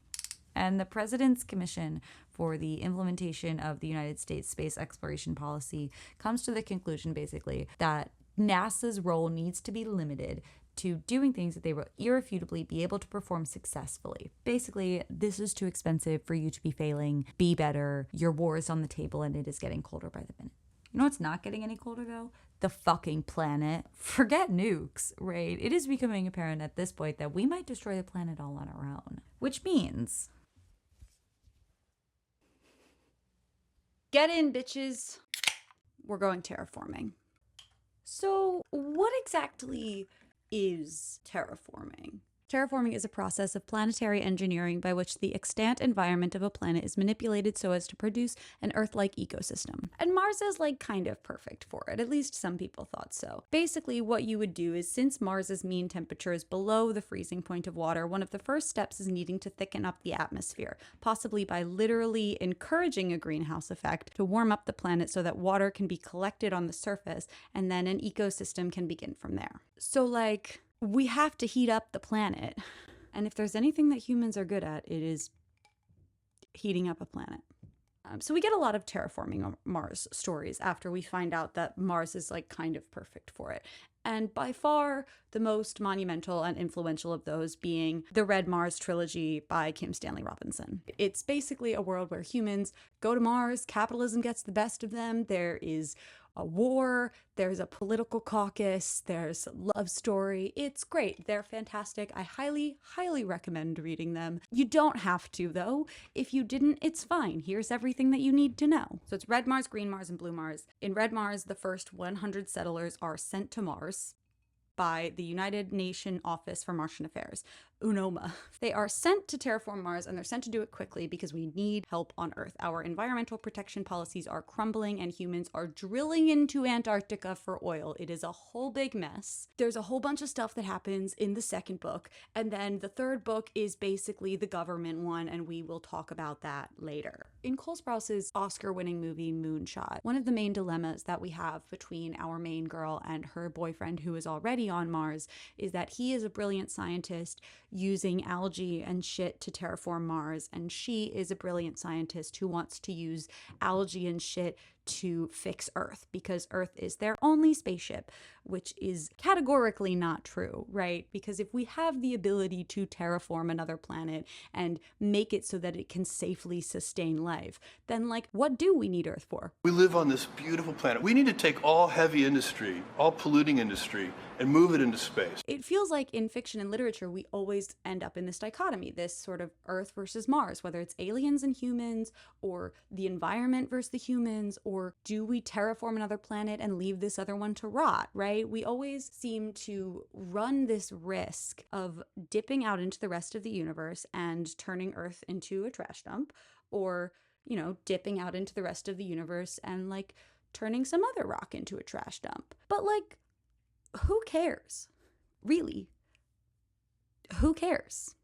Speaker 2: And the President's Commission for the Implementation of the United States Space Exploration Policy comes to the conclusion, basically, that NASA's role needs to be limited to doing things that they will irrefutably be able to perform successfully. Basically, this is too expensive for you to be failing. Be better. Your war is on the table, and it is getting colder by the minute. You know what's not getting any colder, though? The fucking planet. Forget nukes, right? It is becoming apparent at this point that we might destroy the planet all on our own. Which means... get in, bitches. We're going terraforming. So, what exactly is terraforming? Terraforming is a process of planetary engineering by which the extant environment of a planet is manipulated so as to produce an Earth-like ecosystem. And Mars is like kind of perfect for it, at least some people thought so. Basically, what you would do is, since Mars's mean temperature is below the freezing point of water, one of the first steps is needing to thicken up the atmosphere, possibly by literally encouraging a greenhouse effect to warm up the planet so that water can be collected on the surface, and then an ecosystem can begin from there. So like... we have to heat up the planet. And if there's anything that humans are good at, it is heating up a planet. So we get a lot of terraforming Mars stories after we find out that Mars is like kind of perfect for it. And by far the most monumental and influential of those being the Red Mars trilogy by Kim Stanley Robinson. It's basically a world where humans go to Mars, capitalism gets the best of them, there is a war, there's a political caucus, there's a love story. It's great. They're fantastic. I highly, highly recommend reading them. You don't have to, though. If you didn't, it's fine. Here's everything that you need to know. So it's Red Mars, Green Mars, and Blue Mars. In Red Mars, the first 100 settlers are sent to Mars by the United Nations Office for Martian Affairs, UNOMA. They are sent to terraform Mars, and they're sent to do it quickly because we need help on Earth. Our environmental protection policies are crumbling, and humans are drilling into Antarctica for oil. It is a whole big mess. There's a whole bunch of stuff that happens in the second book, and then the third book is basically the government one, and we will talk about that later. In Cole Sprouse's Oscar-winning movie Moonshot, one of the main dilemmas that we have between our main girl and her boyfriend, who is already on Mars, is that he is a brilliant scientist using algae and shit to terraform Mars, and she is a brilliant scientist who wants to use algae and shit to fix Earth because Earth is their only spaceship, which is categorically not true, right? Because if we have the ability to terraform another planet and make it so that it can safely sustain life, then like, what do we need Earth for?
Speaker 1: We live on this beautiful planet. We need to take all heavy industry, all polluting industry, and move it into space.
Speaker 2: It feels like in fiction and literature, we always end up in this dichotomy, this sort of Earth versus Mars, whether it's aliens and humans, or the environment versus the humans, or do we terraform another planet and leave this other one to rot, right? We always seem to run this risk of dipping out into the rest of the universe and turning Earth into a trash dump, or, you know, dipping out into the rest of the universe and like turning some other rock into a trash dump. But like, who cares? Really? Who cares?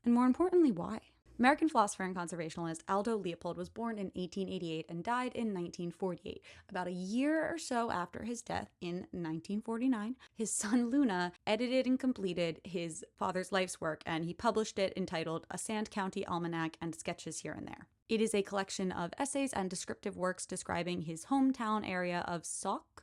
Speaker 2: And more importantly, why? American philosopher and conservationist Aldo Leopold was born in 1888 and died in 1948. About a year or so after his death in 1949, his son Luna edited and completed his father's life's work, and he published it entitled A Sand County Almanac and Sketches Here and There. It is a collection of essays and descriptive works describing his hometown area of Sauk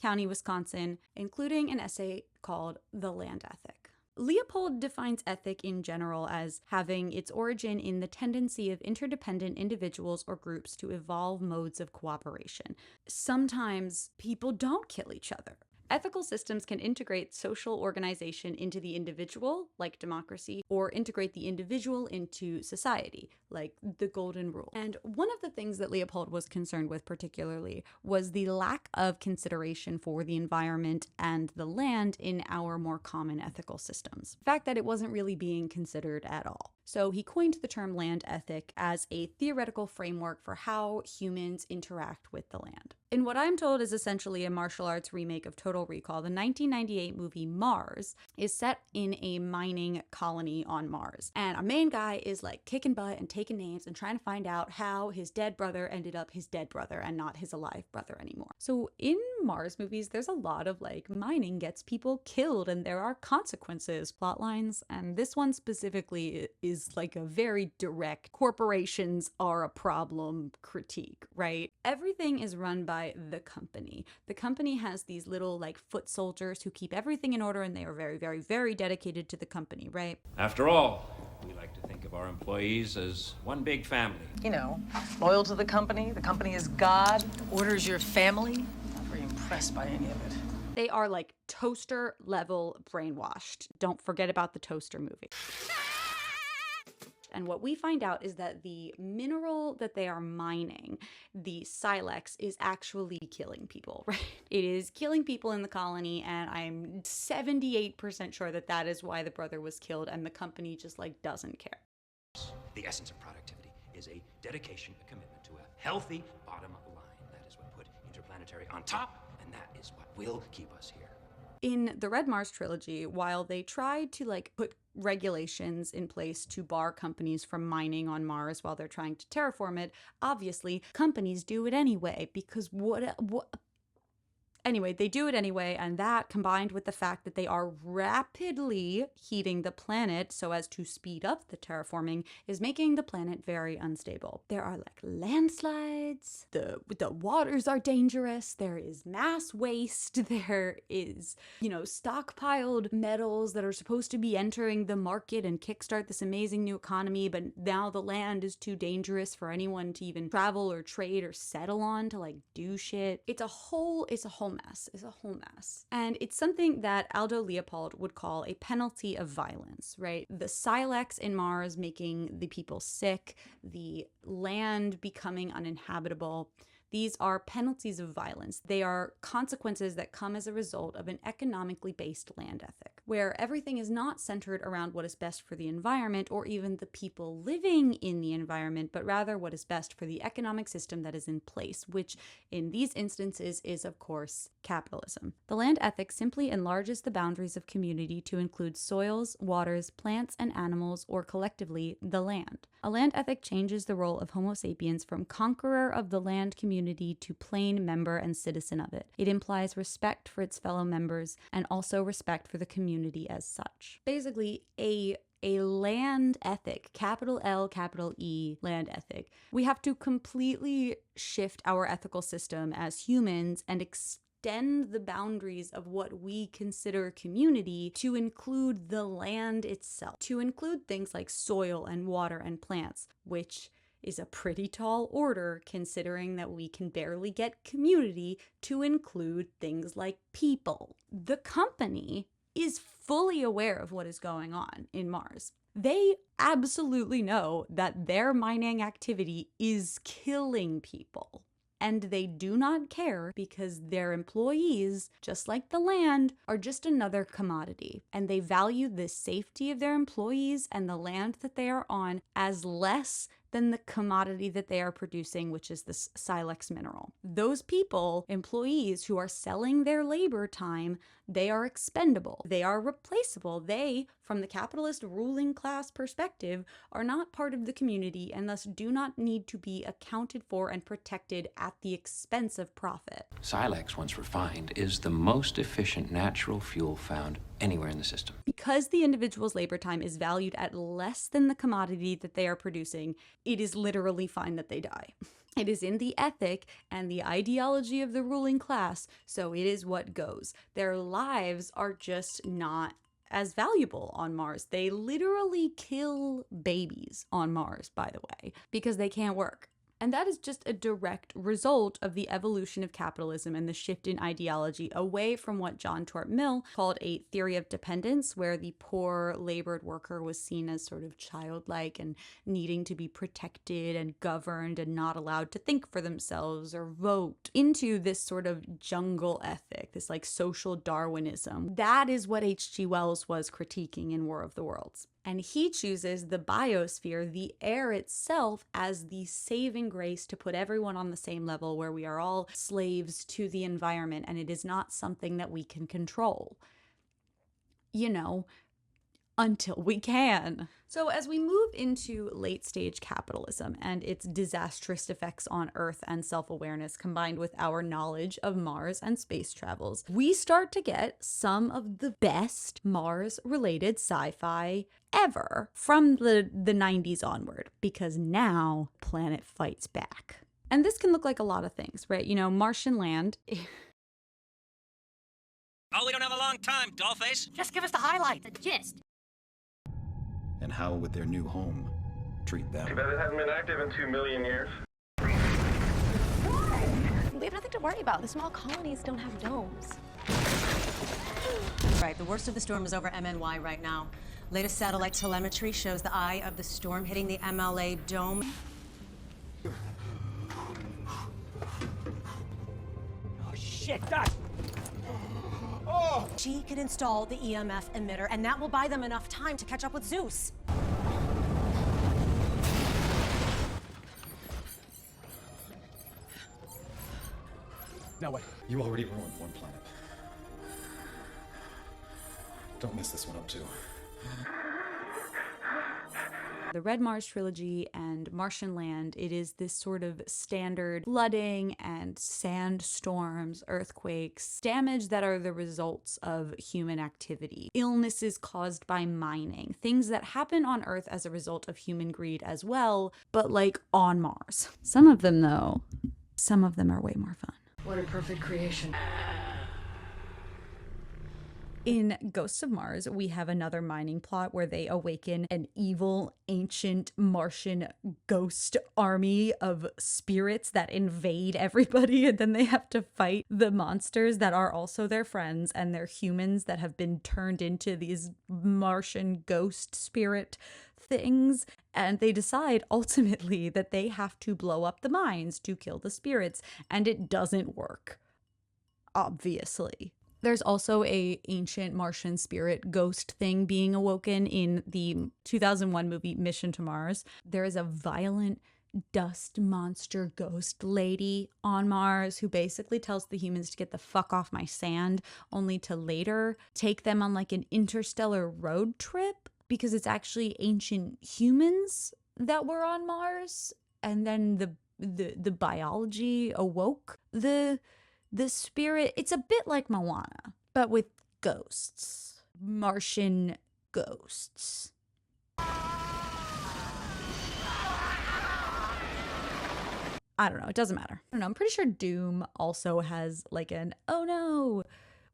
Speaker 2: County, Wisconsin, including an essay called The Land Ethic. Leopold defines ethic in general as having its origin in the tendency of interdependent individuals or groups to evolve modes of cooperation. Sometimes people don't kill each other. Ethical systems can integrate social organization into the individual, like democracy, or integrate the individual into society, like the Golden Rule. And one of the things that Leopold was concerned with particularly was the lack of consideration for the environment and the land in our more common ethical systems. The fact that it wasn't really being considered at all. So he coined the term land ethic as a theoretical framework for how humans interact with the land. In what I'm told is essentially a martial arts remake of Total Recall, the 1998 movie Mars is set in a mining colony on Mars. And our main guy is like kicking butt and taking names and trying to find out how his dead brother ended up his dead brother and not his alive brother anymore. So in Mars movies, there's a lot of like mining gets people killed and there are consequences, plot lines. And this one specifically is like a very direct corporations are a problem critique, right? Everything is run by the company. The company has these little like foot soldiers who keep everything in order, and they are very, very, very dedicated to the company, right?
Speaker 4: After all, we like to think of our employees as one big family.
Speaker 10: You know, loyal to the company is God, orders your family. Not very impressed by any of it.
Speaker 2: They are like toaster level brainwashed. Don't forget about the Toaster movie. And what we find out is that the mineral that they are mining, the silex, is actually killing people, right? It is killing people in the colony, and I'm 78% sure that that is why the brother was killed, and the company just like doesn't care.
Speaker 11: The essence of productivity is a dedication, a commitment to a healthy bottom line. That is what put Interplanetary on top, and that is what will keep us here.
Speaker 2: In the Red Mars trilogy, while they tried to like put regulations in place to bar companies from mining on Mars while they're trying to terraform it, obviously companies do it anyway, because what Anyway, they do it anyway, and that combined with the fact that they are rapidly heating the planet so as to speed up the terraforming is making the planet very unstable. There are like landslides, the waters are dangerous, there is mass waste, there is, stockpiled metals that are supposed to be entering the market and kickstart this amazing new economy, but now the land is too dangerous for anyone to even travel or trade or settle on to like do shit. It's a whole mess. It's a whole mess. And it's something that Aldo Leopold would call a penalty of violence, right? The silex in Mars making the people sick, the land becoming uninhabitable. These are penalties of violence. They are consequences that come as a result of an economically based land ethic, where everything is not centered around what is best for the environment or even the people living in the environment, but rather what is best for the economic system that is in place, which in these instances is, of course, capitalism. The land ethic simply enlarges the boundaries of community to include soils, waters, plants, and animals, or collectively, the land. A land ethic changes the role of Homo sapiens from conqueror of the land community to plain member and citizen of it. It implies respect for its fellow members and also respect for the community as such. Basically, a land ethic, capital L, capital E, land ethic. We have to completely shift our ethical system as humans and extend the boundaries of what we consider community to include the land itself, to include things like soil and water and plants, which is a pretty tall order considering that we can barely get community to include things like people. The company is fully aware of what is going on in Mars. They absolutely know that their mining activity is killing people. And they do not care because their employees, just like the land, are just another commodity. And they value the safety of their employees and the land that they are on as less than the commodity that they are producing, which is this silex mineral. Those people, employees who are selling their labor time, they are expendable. They are replaceable. They, from the capitalist ruling class perspective, are not part of the community and thus do not need to be accounted for and protected at the expense of profit.
Speaker 11: Silex, once refined, is the most efficient natural fuel found anywhere in the system.
Speaker 2: Because the individual's labor time is valued at less than the commodity that they are producing, it is literally fine that they die. It is in the ethic and the ideology of the ruling class, so it is what goes. Their lives are just not as valuable on Mars. They literally kill babies on Mars, by the way, because they can't work. And that is just a direct result of the evolution of capitalism and the shift in ideology away from what John Stuart Mill called a theory of dependence, where the poor labored worker was seen as sort of childlike and needing to be protected and governed and not allowed to think for themselves or vote, into this sort of jungle ethic, this like social Darwinism. That is what H.G. Wells was critiquing in War of the Worlds. And he chooses the biosphere, the air itself, as the saving grace to put everyone on the same level, where we are all slaves to the environment and it is not something that we can control. Until we can. So as we move into late stage capitalism and its disastrous effects on Earth and self-awareness combined with our knowledge of Mars and space travels, we start to get some of the best Mars-related sci-fi ever from the 90s onward, because now planet fights back. And this can look like a lot of things, right? Martian land.
Speaker 12: Oh, we don't have a long time, dollface.
Speaker 13: Just give us the highlight, the gist.
Speaker 14: And how would their new home treat them?
Speaker 15: Too bad it hasn't been active in 2 million years.
Speaker 16: We have nothing to worry about. The small colonies don't have domes.
Speaker 17: Right, the worst of the storm is over MNY right now. Latest satellite telemetry shows the eye of the storm hitting the MLA dome.
Speaker 12: Oh, shit, Doc! Oh.
Speaker 17: She can install the EMF emitter, and that will buy them enough time to catch up with Zeus.
Speaker 14: No way. You already ruined one planet. Don't mess this one up, too.
Speaker 2: the Red Mars trilogy and Martian Land, it is this sort of standard flooding and sandstorms, earthquakes, damage that are the results of human activity, illnesses caused by mining, things that happen on Earth as a result of human greed as well, but like on Mars. Some of them though, some of them are way more fun.
Speaker 10: What a perfect creation.
Speaker 2: In Ghosts of Mars, we have another mining plot where they awaken an evil, ancient Martian ghost army of spirits that invade everybody, and then they have to fight the monsters that are also their friends, and they're humans that have been turned into these Martian ghost spirit things, and they decide ultimately that they have to blow up the mines to kill the spirits, and it doesn't work, obviously. There's also a ancient Martian spirit ghost thing being awoken in the 2001 movie Mission to Mars. There is a violent dust monster ghost lady on Mars who basically tells the humans to get the fuck off my sand, only to later take them on like an interstellar road trip because it's actually ancient humans that were on Mars, and then the biology awoke the spirit. It's a bit like Moana, but with ghosts. Martian ghosts. I don't know, it doesn't matter. I don't know, I'm pretty sure Doom also has like an, oh no,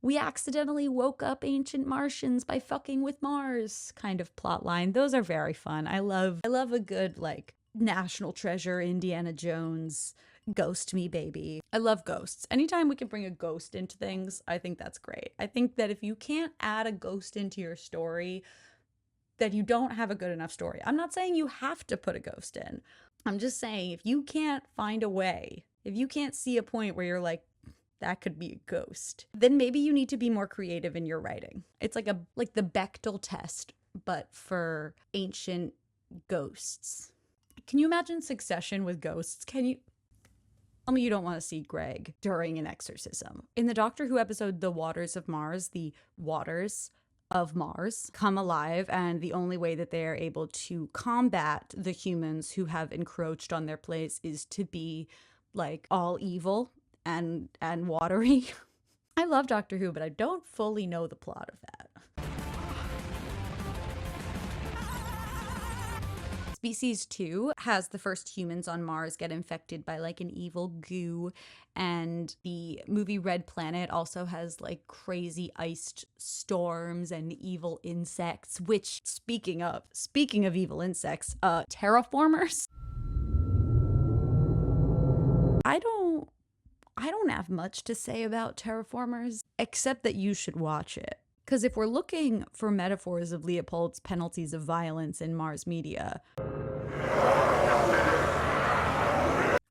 Speaker 2: we accidentally woke up ancient Martians by fucking with Mars kind of plot line. Those are very fun. I love a good like National Treasure, Indiana Jones, ghost me baby. I love ghosts. Anytime we can bring a ghost into things, I think that's great. I think that if you can't add a ghost into your story, that you don't have a good enough story. I'm not saying you have to put a ghost in. I'm just saying if you can't find a way, if you can't see a point where you're like, that could be a ghost, then maybe you need to be more creative in your writing. It's like the Bechdel test, but for ancient ghosts. Can you imagine Succession with ghosts? Can you? Tell me you don't want to see Greg during an exorcism. In the Doctor Who episode The Waters of Mars, the waters of Mars come alive, and the only way that they are able to combat the humans who have encroached on their place is to be like all evil and watery. I love Doctor Who, but I don't fully know the plot of that. Species 2 has the first humans on Mars get infected by like an evil goo, and the movie Red Planet also has like crazy iced storms and evil insects, which speaking of evil insects, terraformers. I don't have much to say about terraformers except that you should watch it. Because if we're looking for metaphors of Leopold's penalties of violence in Mars media,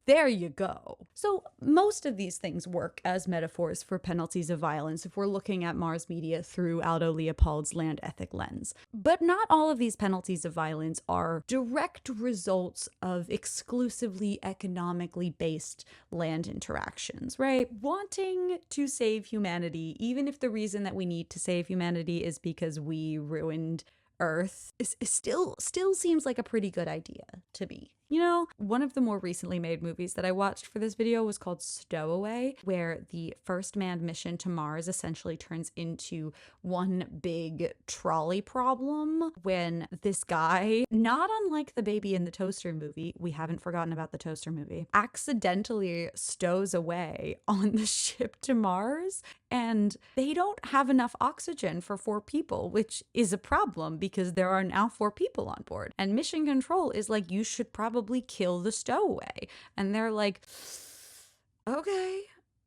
Speaker 2: there you go. So most of these things work as metaphors for penalties of violence if we're looking at Mars media through Aldo Leopold's land ethic lens. But not all of these penalties of violence are direct results of exclusively economically based land interactions, right? Wanting to save humanity, even if the reason that we need to save humanity is because we ruined Earth, is still seems like a pretty good idea to me. You know, one of the more recently made movies that I watched for this video was called Stowaway, where the first manned mission to Mars essentially turns into one big trolley problem when this guy, not unlike the Baby in the Toaster movie, we haven't forgotten about the Toaster movie, accidentally stows away on the ship to Mars, and they don't have enough oxygen for 4 people, which is a problem because there are now 4 people on board. And Mission Control is like, you should probably kill the stowaway. And they're like, okay.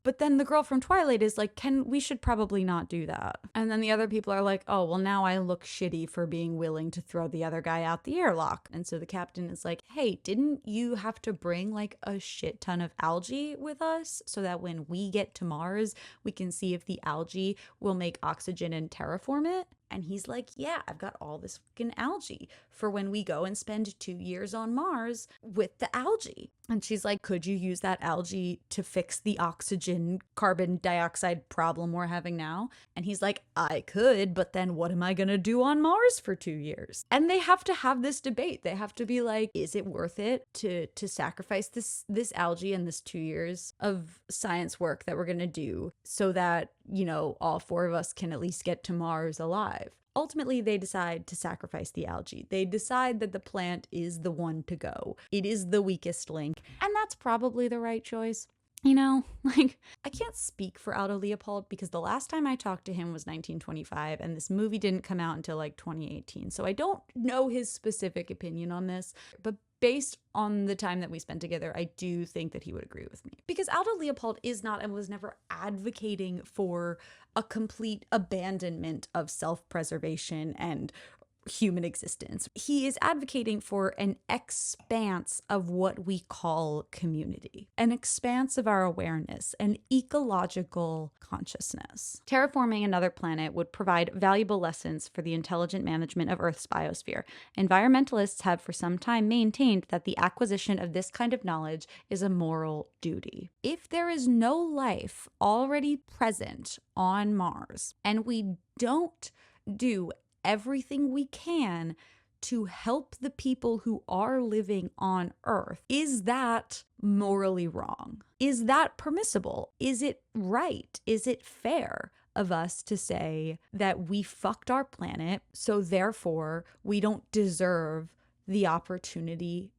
Speaker 2: But then the girl from Twilight is like, we should probably not do that. And then the other people are like, oh, well, now I look shitty for being willing to throw the other guy out the airlock. And so the captain is like, hey, didn't you have to bring like a shit ton of algae with us so that when we get to Mars, we can see if the algae will make oxygen and terraform it? And he's like, yeah, I've got all this fucking algae for when we go and spend 2 years on Mars with the algae. And she's like, could you use that algae to fix the oxygen carbon dioxide problem we're having now? And he's like, I could, but then what am I going to do on Mars for 2 years? And they have to have this debate. They have to be like, is it worth it to sacrifice this algae and this 2 years of science work that we're going to do so that, you know, all 4 of us can at least get to Mars alive? Ultimately, they decide to sacrifice the algae. They decide that the plant is the one to go. It is the weakest link. And that's probably the right choice. You know, like, I can't speak for Aldo Leopold because the last time I talked to him was 1925 and this movie didn't come out until like 2018. So I don't know his specific opinion on this, but based on the time that we spent together, I do think that he would agree with me. Because Aldo Leopold is not and was never advocating for a complete abandonment of self-preservation and human existence. He is advocating for an expanse of what we call community, an expanse of our awareness, an ecological consciousness. Terraforming another planet would provide valuable lessons for the intelligent management of Earth's biosphere. Environmentalists have for some time maintained that the acquisition of this kind of knowledge is a moral duty. If there is no life already present on Mars, and we don't do everything we can to help the people who are living on Earth, is that morally wrong? Is that permissible? Is it right? Is it fair of us to say that we fucked our planet, so therefore we don't deserve the opportunity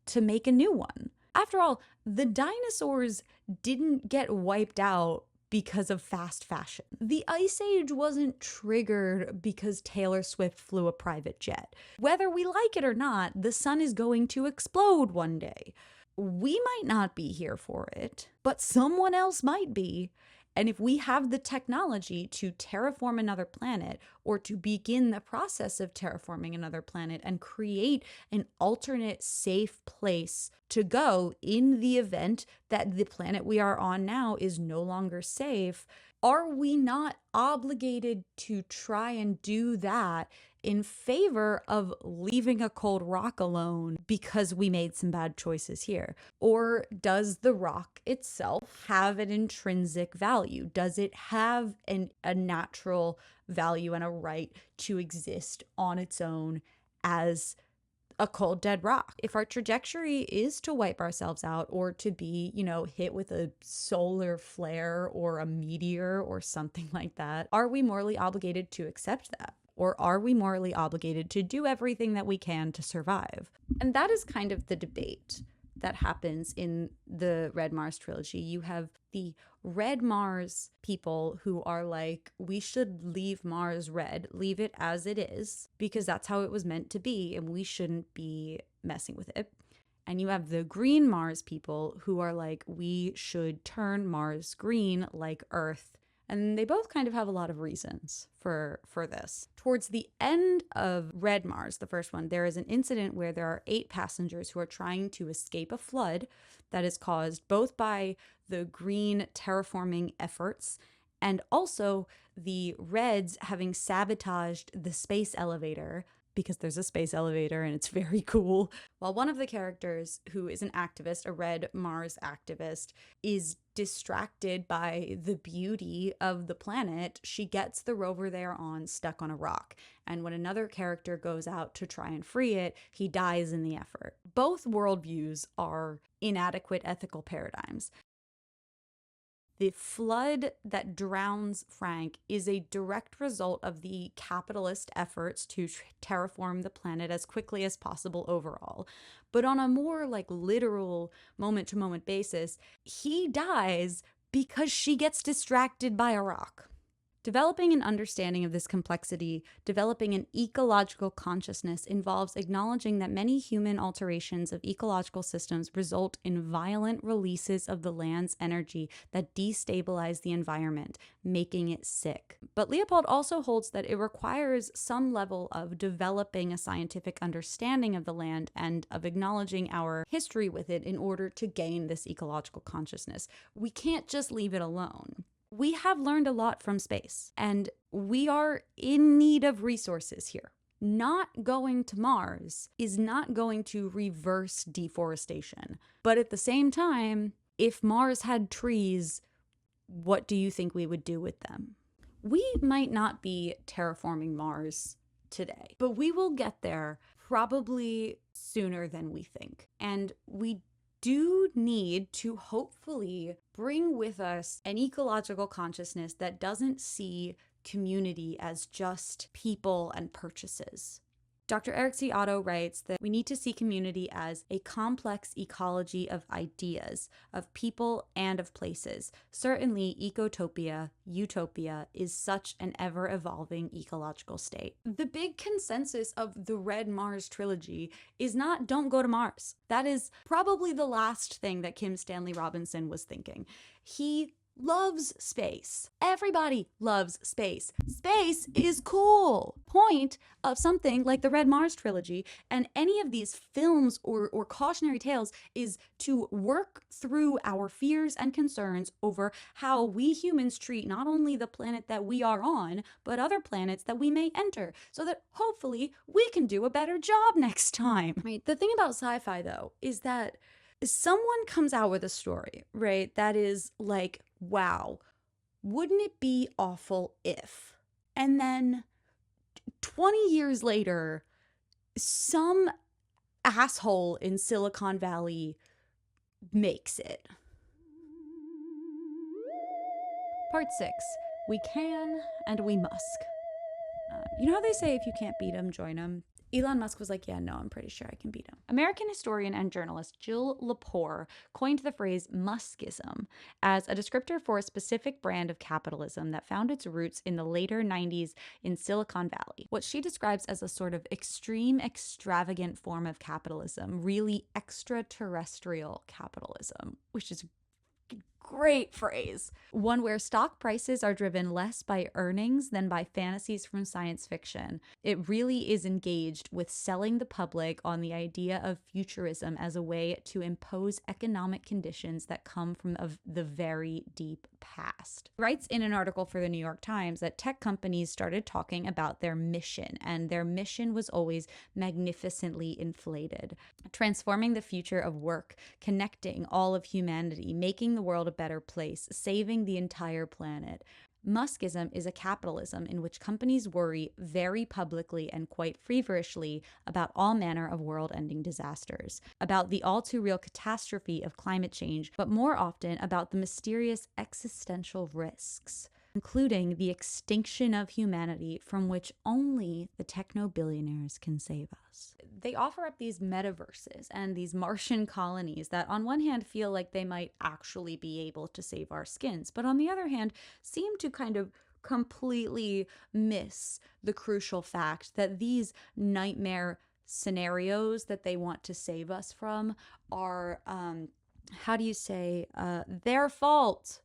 Speaker 2: to make a new one? After all, the dinosaurs didn't get wiped out because of fast fashion. The Ice Age wasn't triggered because Taylor Swift flew a private jet. Whether we like it or not, the sun is going to explode one day. We might not be here for it, but someone else might be. And if we have the technology to terraform another planet or to begin the process of terraforming another planet and create an alternate safe place to go in the event that the planet we are on now is no longer safe, are we not obligated to try and do that in favor of leaving a cold rock alone because we made some bad choices here? Or does the rock itself have an intrinsic value? Does it have a natural value and a right to exist on its own as a cold dead rock? If our trajectory is to wipe ourselves out or to be, you know, hit with a solar flare or a meteor or something like that, are we morally obligated to accept that? Or are we morally obligated to do everything that we can to survive? And that is kind of the debate that happens in the Red Mars trilogy. You have the Red Mars people who are like, we should leave Mars red, leave it as it is, because that's how it was meant to be, and we shouldn't be messing with it. And you have the Green Mars people who are like, we should turn Mars green like Earth. And they both kind of have a lot of reasons for this. Towards the end of Red Mars, the first one, there is an incident where there are 8 passengers who are trying to escape a flood that is caused both by the green terraforming efforts and also the Reds having sabotaged the space elevator, because there's a space elevator and it's very cool. While one of the characters, who is an activist, a Red Mars activist, is distracted by the beauty of the planet, she gets the rover they're on stuck on a rock. And when another character goes out to try and free it, he dies in the effort. Both worldviews are inadequate ethical paradigms. The flood that drowns Frank is a direct result of the capitalist efforts to terraform the planet as quickly as possible overall. But on a more like literal moment-to-moment basis, he dies because she gets distracted by a rock. Developing an understanding of this complexity, developing an ecological consciousness, involves acknowledging that many human alterations of ecological systems result in violent releases of the land's energy that destabilize the environment, making it sick. But Leopold also holds that it requires some level of developing a scientific understanding of the land and of acknowledging our history with it in order to gain this ecological consciousness. We can't just leave it alone. we have learned a lot from space, and we are in need of resources here. Not going to Mars is not going to reverse deforestation. But at the same time, if Mars had trees, what do you think we would do with them? We might not be terraforming Mars today, but we will get there probably sooner than we think. And we do need to hopefully bring with us an ecological consciousness that doesn't see community as just people and purchases. Dr. Eric C. Otto writes that we need to see community as a complex ecology of ideas, of people, and of places. Certainly, ecotopia, utopia, is such an ever-evolving ecological state. The big consensus of the Red Mars trilogy is not don't go to Mars. That is probably the last thing that Kim Stanley Robinson was thinking. He loves space. Everybody loves space. Space is cool. Point of something like the Red Mars trilogy and any of these films or cautionary tales is to work through our fears and concerns over how we humans treat not only the planet that we are on, but other planets that we may enter, so that hopefully we can do a better job next time. Right? The thing about sci-fi, though, is that someone comes out with a story, right, that is like, wow, wouldn't it be awful if? And then 20 years later, some asshole in Silicon Valley makes it. Part 6. We can and we must. You know how they say if you can't beat them, join them? Elon Musk was like, yeah, no, I'm pretty sure I can beat him. American historian and journalist Jill Lepore coined the phrase muskism as a descriptor for a specific brand of capitalism that found its roots in the later 90s in Silicon Valley. What she describes as a sort of extreme, extravagant form of capitalism, really extraterrestrial capitalism, which is great phrase. One where stock prices are driven less by earnings than by fantasies from science fiction. It really is engaged with selling the public on the idea of futurism as a way to impose economic conditions that come from the very deep past. Writes in an article for the New York Times that tech companies started talking about their mission, and their mission was always magnificently inflated. Transforming the future of work, connecting all of humanity, making the world a better place, saving the entire planet. Muskism is a capitalism in which companies worry very publicly and quite feverishly about all manner of world-ending disasters, about the all-too-real catastrophe of climate change, but more often about the mysterious existential risks, including the extinction of humanity from which only the techno-billionaires can save us. They offer up these metaverses and these Martian colonies that on one hand feel like they might actually be able to save our skins, but on the other hand seem to kind of completely miss the crucial fact that these nightmare scenarios that they want to save us from are, their fault.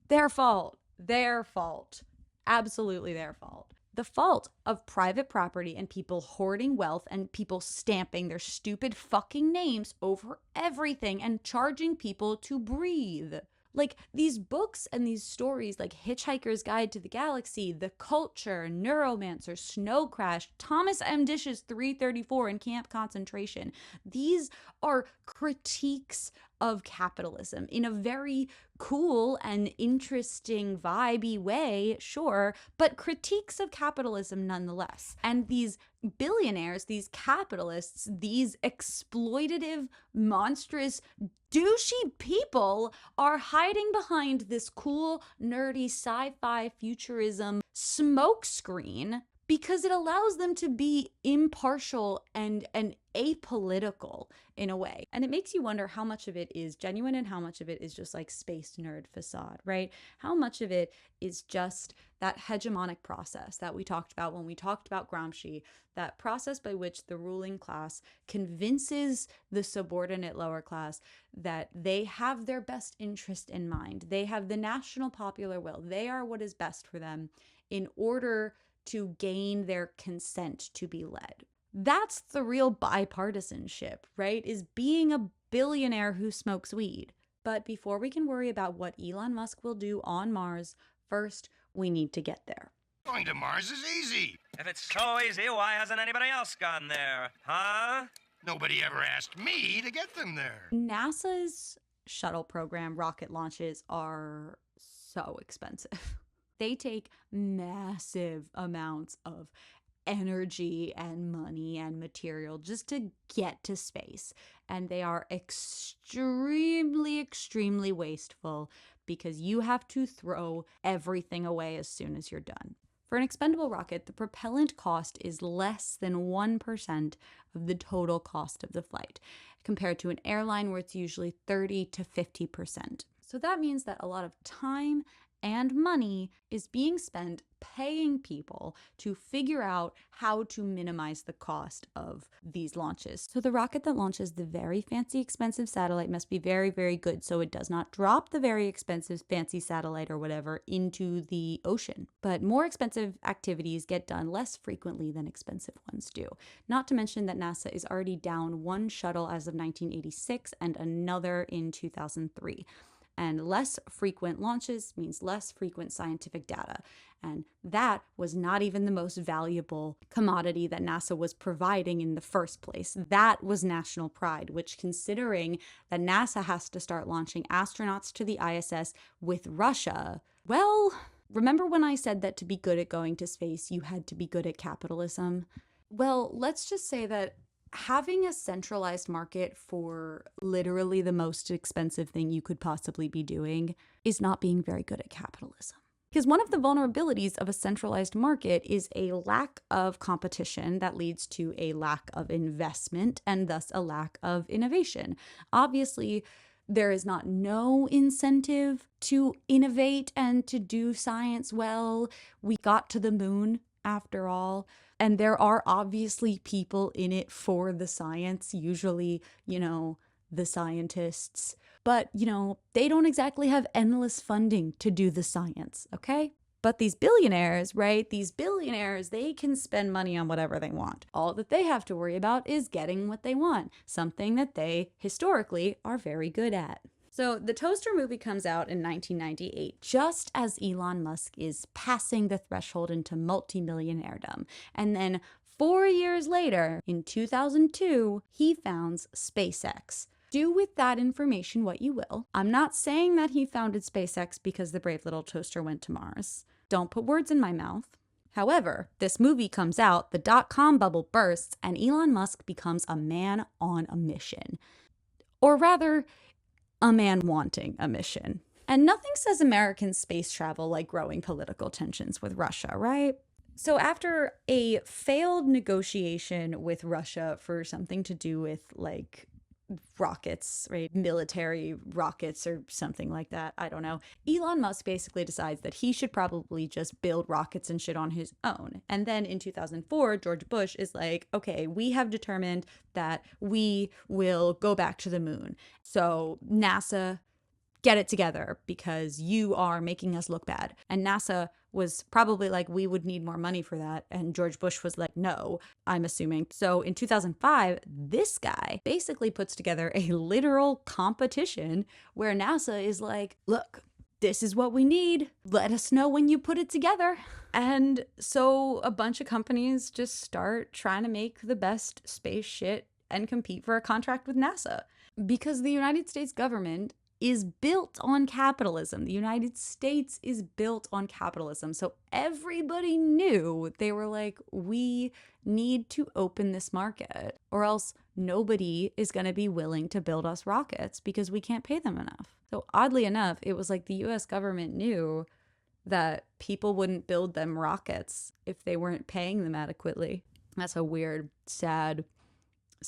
Speaker 2: Their fault. Their fault. Absolutely their fault. The fault of private property and people hoarding wealth and people stamping their stupid fucking names over everything and charging people to breathe. Like these books and these stories like Hitchhiker's Guide to the Galaxy, The Culture, Neuromancer, Snow Crash, Thomas M. Dish's 334 and Camp Concentration. These are critiques of capitalism in a very cool and interesting, vibey way, sure, but critiques of capitalism nonetheless. And these billionaires, these capitalists, these exploitative, monstrous, douchey people are hiding behind this cool, nerdy, sci-fi futurism smokescreen because it allows them to be impartial and apolitical in a way. And it makes you wonder how much of it is genuine and how much of it is just like space nerd facade, right? How much of it is just that hegemonic process that we talked about when we talked about Gramsci, that process by which the ruling class convinces the subordinate lower class that they have their best interest in mind. They have the national popular will. They are what is best for them in order to gain their consent to be led. That's the real bipartisanship, right? Is being a billionaire who smokes weed. But before we can worry about what Elon Musk will do on Mars, first, we need to get there.
Speaker 12: Going to Mars is easy. If it's so easy, why hasn't anybody else gone there? Huh? Nobody ever asked me to get them there.
Speaker 2: NASA's shuttle program rocket launches are so expensive. They take massive amounts of energy and money and material just to get to space. And they are extremely, extremely wasteful because you have to throw everything away as soon as you're done. For an expendable rocket, the propellant cost is less than 1% of the total cost of the flight, compared to an airline where it's usually 30 to 50%. So that means that a lot of time and money is being spent paying people to figure out how to minimize the cost of these launches. So the rocket that launches the very fancy, expensive satellite must be very, very good so it does not drop the very expensive, fancy satellite or whatever into the ocean. But more expensive activities get done less frequently than expensive ones do. Not to mention that NASA is already down one shuttle as of 1986 and another in 2003. And less frequent launches means less frequent scientific data. And that was not even the most valuable commodity that NASA was providing in the first place. That was national pride, which, considering that NASA has to start launching astronauts to the ISS with Russia, well, remember when I said that to be good at going to space, you had to be good at capitalism? Well, let's just say that having a centralized market for literally the most expensive thing you could possibly be doing is not being very good at capitalism. Because one of the vulnerabilities of a centralized market is a lack of competition that leads to a lack of investment and thus a lack of innovation. Obviously, there is not no incentive to innovate and to do science well. We got to the moon, after all. And there are obviously people in it for the science, usually, the scientists. But, they don't exactly have endless funding to do the science, okay? But these billionaires, right? They can spend money on whatever they want. All that they have to worry about is getting what they want, something that they historically are very good at. So the Toaster movie comes out in 1998, just as Elon Musk is passing the threshold into multimillionairedom. And then 4 years later, in 2002, he founds SpaceX. Do with that information what you will. I'm not saying that he founded SpaceX because the brave little toaster went to Mars. Don't put words in my mouth. However, this movie comes out, the dot-com bubble bursts, and Elon Musk becomes a man on a mission. Or rather, a man wanting a mission. And nothing says American space travel like growing political tensions with Russia, right? So after a failed negotiation with Russia for something to do with rockets, right? Military rockets or something like that. I don't know. Elon Musk basically decides that he should probably just build rockets and shit on his own. And then in 2004, George Bush is like, okay, we have determined that we will go back to the moon. So NASA, get it together because you are making us look bad. And NASA was probably like, we would need more money for that. And George Bush was like, no, I'm assuming. So in 2005, this guy basically puts together a literal competition where NASA is like, look, this is what we need. Let us know when you put it together. And so a bunch of companies just start trying to make the best space shit and compete for a contract with NASA. Because the United States government is built on capitalism. The United States is built on capitalism. So everybody knew, they were like, we need to open this market or else nobody is going to be willing to build us rockets because we can't pay them enough. So oddly enough, it was like the US government knew that people wouldn't build them rockets if they weren't paying them adequately. That's a weird, sad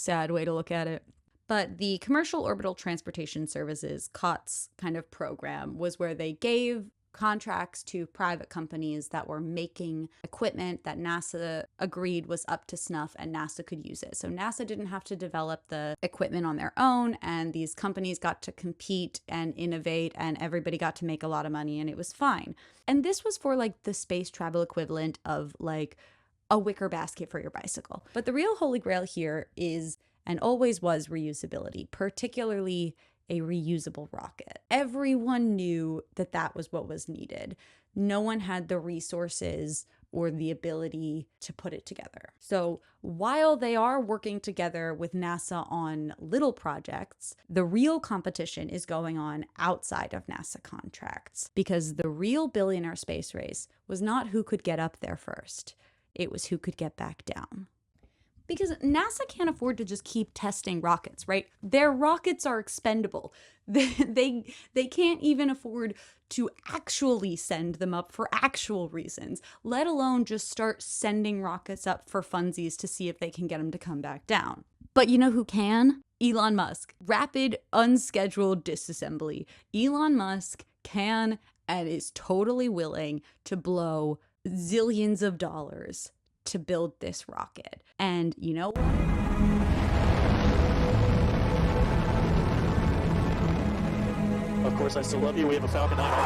Speaker 2: way to look at it. But the Commercial Orbital Transportation Services, COTS kind of program, was where they gave contracts to private companies that were making equipment that NASA agreed was up to snuff and NASA could use it. So NASA didn't have to develop the equipment on their own, and these companies got to compete and innovate, and everybody got to make a lot of money, and it was fine. And this was for like the space travel equivalent of like a wicker basket for your bicycle. But the real holy grail here is, and always was, reusability, particularly a reusable rocket. Everyone knew that that was what was needed. no one had the resources or the ability to put it together. So while they are working together with NASA on little projects, the real competition is going on outside of NASA contracts, because the real billionaire space race was not who could get up there first. It was who could get back down. Because NASA can't afford to just keep testing rockets, right? Their rockets are expendable. They can't even afford to actually send them up for actual reasons, let alone just start sending rockets up for funsies to see if they can get them to come back down. But you know who can? Elon Musk. Rapid, unscheduled disassembly. Elon Musk can and is totally willing to blow zillions of dollars to build this rocket. And you know what?
Speaker 18: Of course, I still love you. We have a Falcon 9 on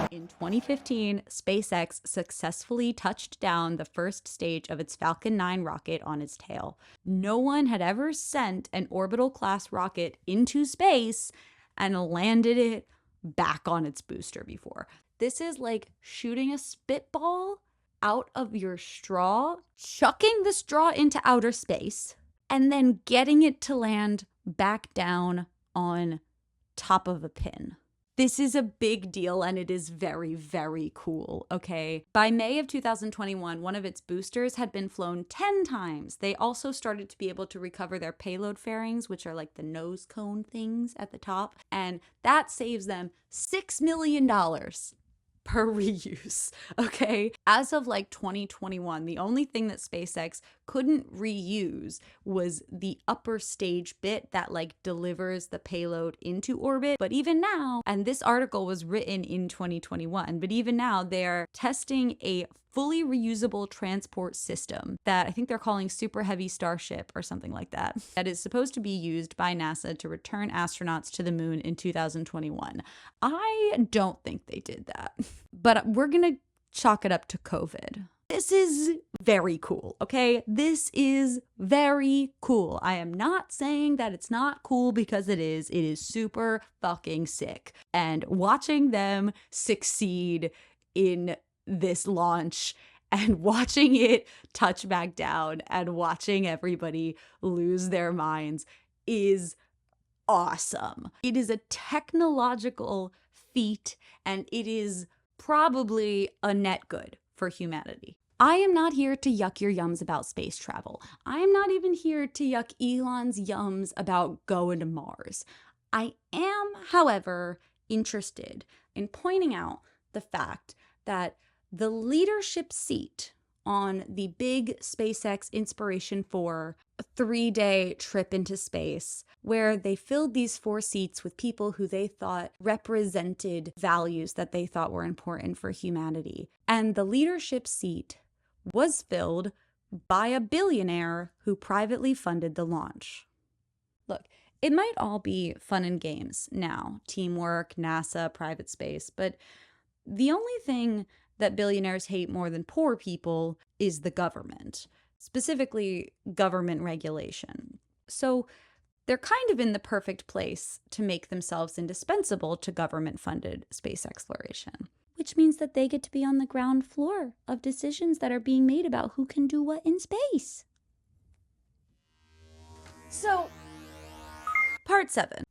Speaker 18: board.
Speaker 2: In 2015, SpaceX successfully touched down the first stage of its Falcon 9 rocket on its tail. No one had ever sent an orbital-class rocket into space and landed it back on its booster before. This is like shooting a spitball out of your straw, chucking the straw into outer space, and then getting it to land back down on top of a pin. This is a big deal, and it is very, very cool, okay? By May of 2021, one of its boosters had been flown 10 times. They also started to be able to recover their payload fairings, which are like the nose cone things at the top, and that saves them $6 million per reuse, okay? As of like 2021, the only thing that SpaceX couldn't reuse was the upper stage bit that like delivers the payload into orbit. But even now, and this article was written in 2021, but even now they're testing a fully reusable transport system that I think they're calling Super Heavy Starship or something like that is supposed to be used by NASA to return astronauts to the moon in 2021. I don't think they did that, but we're gonna chalk it up to COVID. This is very cool, okay? This is very cool. I am not saying that it's not cool, because it is. It is super fucking sick. And watching them succeed in this launch and watching it touch back down and watching everybody lose their minds is awesome. It is a technological feat, and it is probably a net good for humanity. I am not here to yuck your yums about space travel. I am not even here to yuck Elon's yums about going to Mars. I am, however, interested in pointing out the fact that the leadership seat on the big SpaceX Inspiration 4 3-day trip into space, where they filled these 4 seats with people who they thought represented values that they thought were important for humanity. And the leadership seat was filled by a billionaire who privately funded the launch. Look, it might all be fun and games now, teamwork, NASA, private space, but the only thing that billionaires hate more than poor people is the government, specifically government regulation. So they're kind of in the perfect place to make themselves indispensable to government-funded space exploration, which means that they get to be on the ground floor of decisions that are being made about who can do what in space. So, part 7.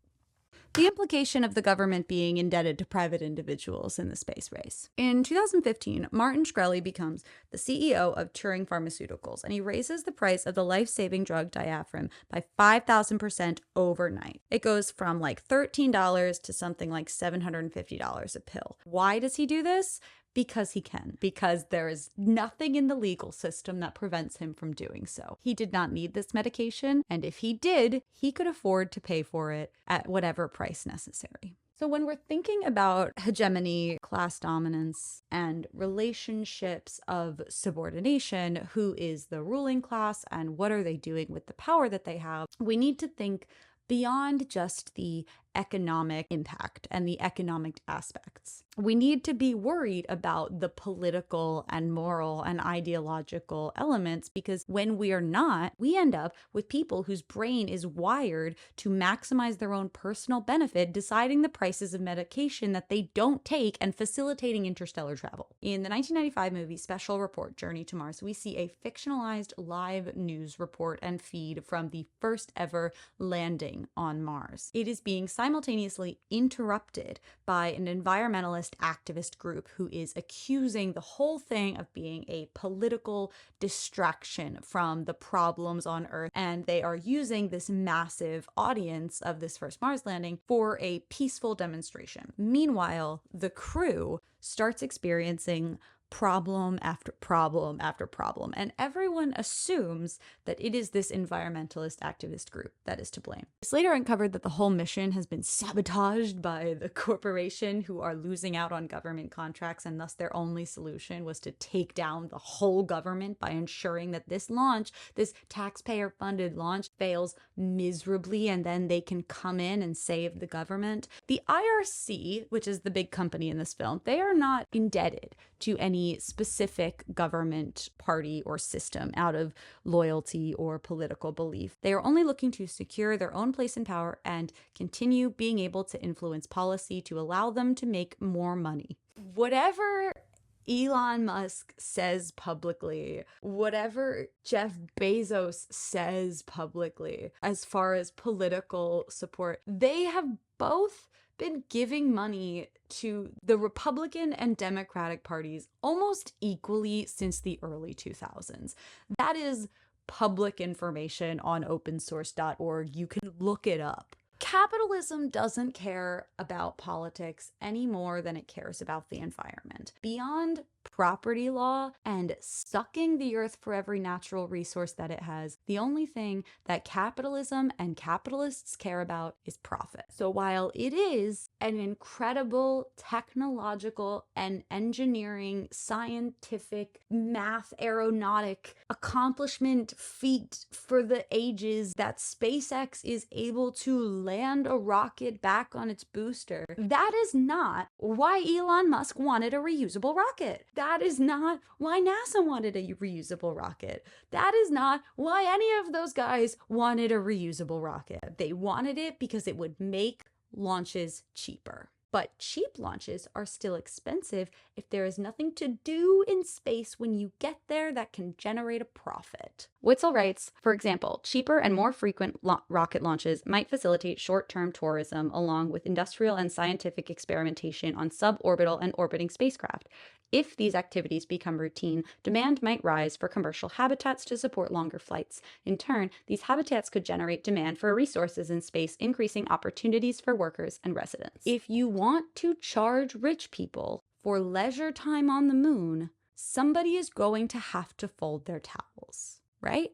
Speaker 2: The implication of the government being indebted to private individuals in the space race. In 2015, Martin Shkreli becomes the CEO of Turing Pharmaceuticals, and he raises the price of the life-saving drug diaphragm by 5,000% overnight. It goes from like $13 to something like $750 a pill. Why does he do this? Because he can. Because there is nothing in the legal system that prevents him from doing so. He did not need this medication, and if he did, he could afford to pay for it at whatever price necessary. So when we're thinking about hegemony, class dominance, and relationships of subordination, who is the ruling class and what are they doing with the power that they have, we need to think beyond just the economic impact and the economic aspects. We need to be worried about the political and moral and ideological elements, because when we are not, we end up with people whose brain is wired to maximize their own personal benefit, deciding the prices of medication that they don't take and facilitating interstellar travel. In the 1995 movie Special Report: Journey to Mars, we see a fictionalized live news report and feed from the first ever landing on Mars. It is being simultaneously interrupted by an environmentalist activist group who is accusing the whole thing of being a political distraction from the problems on Earth, and they are using this massive audience of this first Mars landing for a peaceful demonstration. Meanwhile, the crew starts experiencing problem after problem after problem, and everyone assumes that it is this environmentalist activist group that is to blame. It's later uncovered that the whole mission has been sabotaged by the corporation, who are losing out on government contracts, and thus their only solution was to take down the whole government by ensuring that this launch, this taxpayer-funded launch, fails miserably, and then they can come in and save the government. The IRC, which is the big company in this film, they are not indebted to any specific government party or system out of loyalty or political belief. They are only looking to secure their own place in power and continue being able to influence policy to allow them to make more money. Whatever Elon Musk says publicly, whatever Jeff Bezos says publicly, as far as political support, they have both been giving money to the Republican and Democratic parties almost equally since the early 2000s. That is public information on opensource.org. You can look it up. Capitalism doesn't care about politics any more than it cares about the environment. Beyond property law and sucking the earth for every natural resource that it has, the only thing that capitalism and capitalists care about is profit. So while it is an incredible technological and engineering, scientific, math, aeronautic accomplishment feat for the ages that SpaceX is able to land a rocket back on its booster, that is not why Elon Musk wanted a reusable rocket. That is not why NASA wanted a reusable rocket. That is not why any of those guys wanted a reusable rocket. They wanted it because it would make launches cheaper. But cheap launches are still expensive if there is nothing to do in space when you get there that can generate a profit. Witzel writes, for example, cheaper and more frequent rocket launches might facilitate short-term tourism along with industrial and scientific experimentation on suborbital and orbiting spacecraft. If these activities become routine, demand might rise for commercial habitats to support longer flights. In turn, these habitats could generate demand for resources in space, increasing opportunities for workers and residents. If you want to charge rich people for leisure time on the moon, somebody is going to have to fold their towels, right?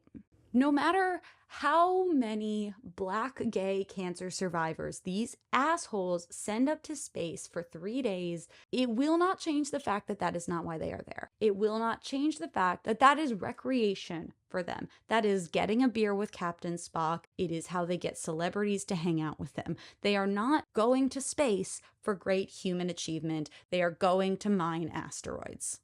Speaker 2: No matter how many Black gay cancer survivors these assholes send up to space for 3 days, it will not change the fact that that is not why they are there. It will not change the fact that that is recreation for them. That is getting a beer with Captain Spock. It is how they get celebrities to hang out with them. They are not going to space for great human achievement. They are going to mine asteroids.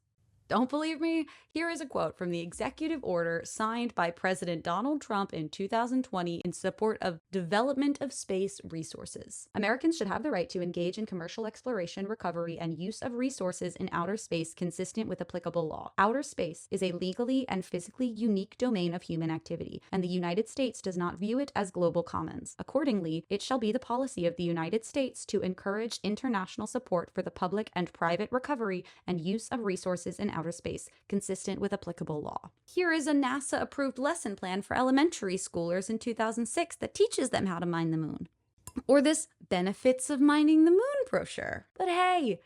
Speaker 2: Don't believe me? Here is a quote from the executive order signed by President Donald Trump in 2020 in support of development of space resources. Americans should have the right to engage in commercial exploration, recovery, and use of resources in outer space consistent with applicable law. Outer space is a legally and physically unique domain of human activity, and the United States does not view it as global commons. Accordingly, it shall be the policy of the United States to encourage international support for the public and private recovery and use of resources in outer space, consistent with applicable law. Here is a NASA-approved lesson plan for elementary schoolers in 2006 that teaches them how to mine the moon. Or this Benefits of Mining the Moon brochure. But hey,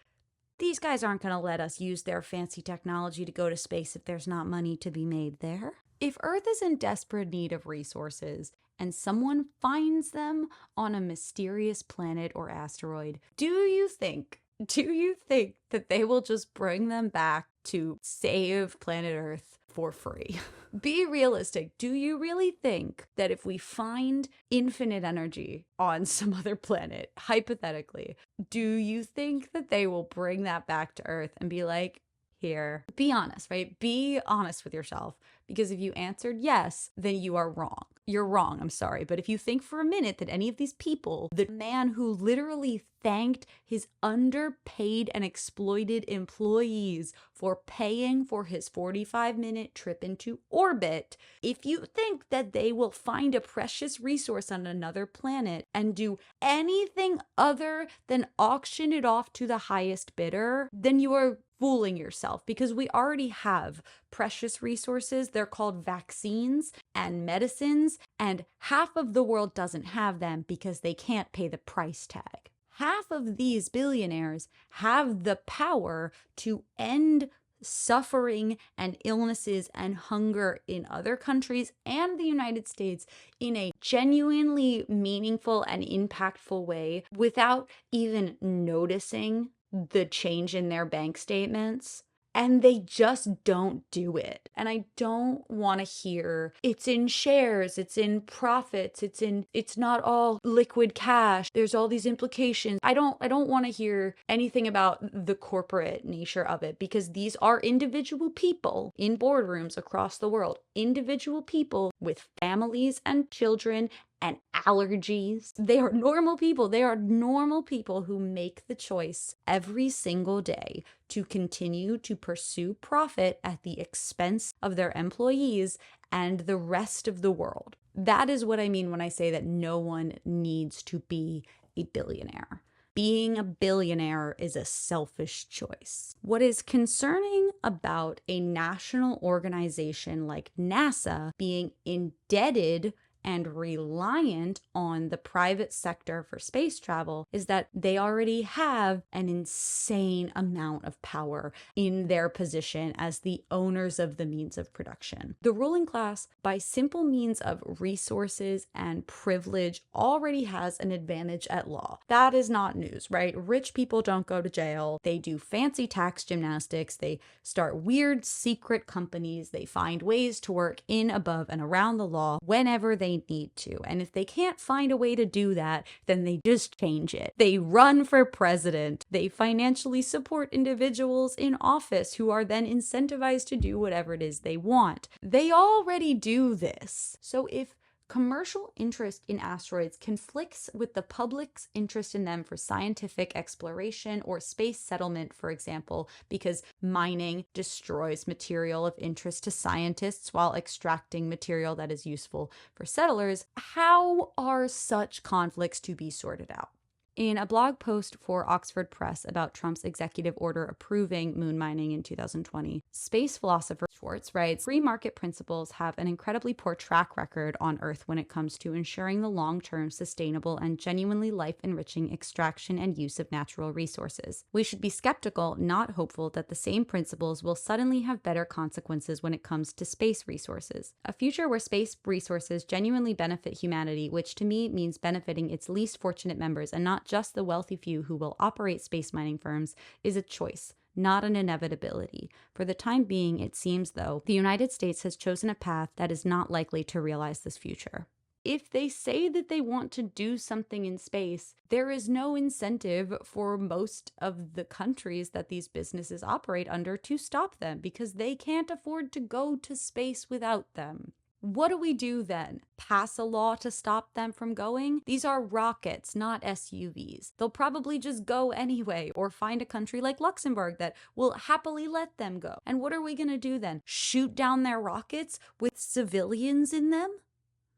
Speaker 2: these guys aren't going to let us use their fancy technology to go to space if there's not money to be made there. If Earth is in desperate need of resources, and someone finds them on a mysterious planet or asteroid, do you think that they will just bring them back to save planet Earth for free. Be realistic. Do you really think that if we find infinite energy on some other planet, hypothetically, do you think that they will bring that back to Earth and be like, here? Be honest, right? Be honest with yourself. Because if you answered yes, then you are wrong. You're wrong, I'm sorry. But if you think for a minute that any of these people, the man who literally thanked his underpaid and exploited employees for paying for his 45-minute trip into orbit, if you think that they will find a precious resource on another planet and do anything other than auction it off to the highest bidder, then you are fooling yourself, because we already have precious resources. They're called vaccines and medicines, and half of the world doesn't have them because they can't pay the price tag. Half of these billionaires have the power to end suffering and illnesses and hunger in other countries and the United States in a genuinely meaningful and impactful way without even noticing the change in their bank statements. And they just don't do it. And I don't want to hear it's in shares, it's in profits, it's not all liquid cash. There's all these implications. I don't want to hear anything about the corporate nature of it, because these are individual people in boardrooms across the world, individual people with families and children and allergies. They are normal people. They are normal people who make the choice every single day to continue to pursue profit at the expense of their employees and the rest of the world. That is what I mean when I say that no one needs to be a billionaire. Being a billionaire is a selfish choice. What is concerning about a national organization like NASA being indebted and reliant on the private sector for space travel is that they already have an insane amount of power in their position as the owners of the means of production. The ruling class, by simple means of resources and privilege, already has an advantage at law. That is not news, right? Rich people don't go to jail. They do fancy tax gymnastics. They start weird secret companies. They find ways to work in, above, and around the law whenever they need to. And if they can't find a way to do that, then they just change it. They run for president. They financially support individuals in office who are then incentivized to do whatever it is they want. They already do this. So if commercial interest in asteroids conflicts with the public's interest in them for scientific exploration or space settlement, for example, because mining destroys material of interest to scientists while extracting material that is useful for settlers, how are such conflicts to be sorted out? In a blog post for Oxford Press about Trump's executive order approving moon mining in 2020, space philosopher Schwartz writes, free market principles have an incredibly poor track record on Earth when it comes to ensuring the long-term, sustainable, and genuinely life-enriching extraction and use of natural resources. We should be skeptical, not hopeful, that the same principles will suddenly have better consequences when it comes to space resources. A future where space resources genuinely benefit humanity, which to me means benefiting its least fortunate members and not just the wealthy few who will operate space mining firms, is a choice, not an inevitability. For the time being, it seems, though, the United States has chosen a path that is not likely to realize this future. If they say that they want to do something in space, there is no incentive for most of the countries that these businesses operate under to stop them, because they can't afford to go to space without them. What do we do then? Pass a law to stop them from going? These are rockets, not SUVs. They'll probably just go anyway, or find a country like Luxembourg that will happily let them go. And what are we going to do then? Shoot down their rockets with civilians in them?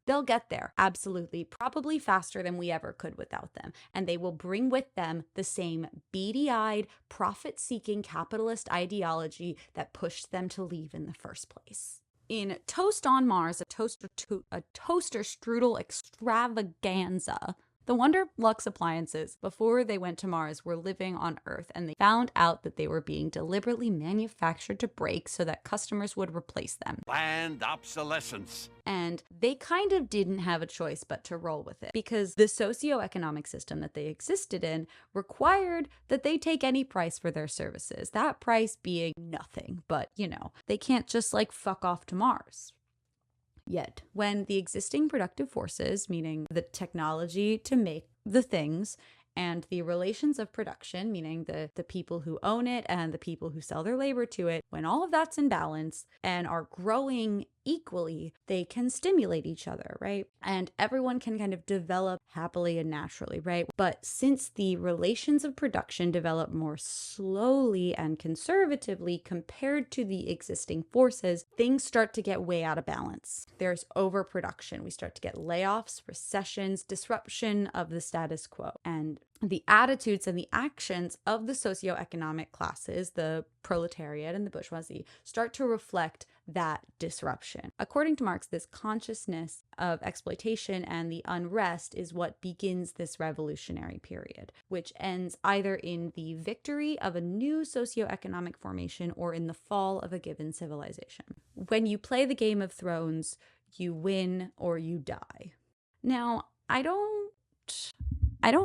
Speaker 2: They'll get there, absolutely, probably faster than we ever could without them. And they will bring with them the same beady-eyed, profit-seeking capitalist ideology that pushed them to leave in the first place. In Toast on Mars, a toaster strudel extravaganza, The Wonderlux appliances, before they went to Mars, were living on Earth, and they found out that they were being deliberately manufactured to break so that customers would replace them.
Speaker 19: Planned obsolescence.
Speaker 2: And they kind of didn't have a choice but to roll with it, because the socioeconomic system that they existed in required that they take any price for their services, that price being nothing. But, you know, they can't just like fuck off to Mars. Yet, when the existing productive forces, meaning the technology to make the things, and the relations of production, meaning the people who own it and the people who sell their labor to it, when all of that's in balance and are growing equally, they can stimulate each other, right? And everyone can kind of develop happily and naturally, right? But since the relations of production develop more slowly and conservatively compared to the existing forces, things start to get way out of balance. There's overproduction. We start to get layoffs, recessions, disruption of the status quo. And the attitudes and the actions of the socioeconomic classes, the proletariat and the bourgeoisie, start to reflect that disruption. According to Marx, this consciousness of exploitation and the unrest is what begins this revolutionary period, which ends either in the victory of a new socioeconomic formation or in the fall of a given civilization. When you play the Game of Thrones, you win or you die. Now, I don't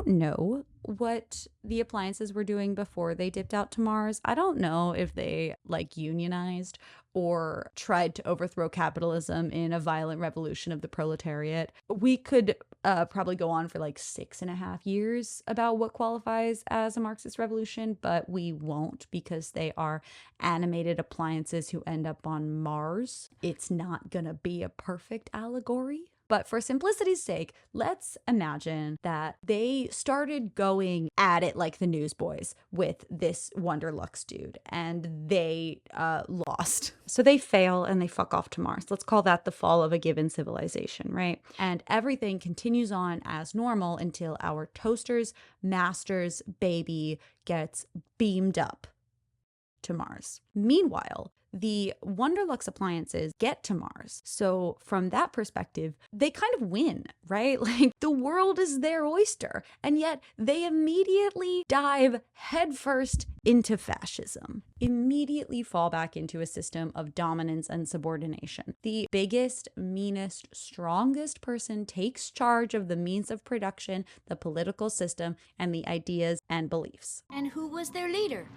Speaker 2: know what the appliances were doing before they dipped out to Mars. I don't know if they unionized or tried to overthrow capitalism in a violent revolution of the proletariat. We could probably go on for 6.5 years about what qualifies as a Marxist revolution, but we won't, because they are animated appliances who end up on Mars. It's not gonna be a perfect allegory. But for simplicity's sake, let's imagine that they started going at it like the Newsboys with this Wonderlux dude, and they lost. So they fail and they fuck off to Mars. Let's call that the fall of a given civilization, right? And everything continues on as normal until our toaster's master's baby gets beamed up to Mars. Meanwhile, the Wonderlux appliances get to Mars. So from that perspective, they kind of win, right? The world is their oyster. And yet they immediately dive headfirst into fascism, immediately fall back into a system of dominance and subordination. The biggest, meanest, strongest person takes charge of the means of production, the political system, and the ideas and beliefs.
Speaker 3: And who was their leader?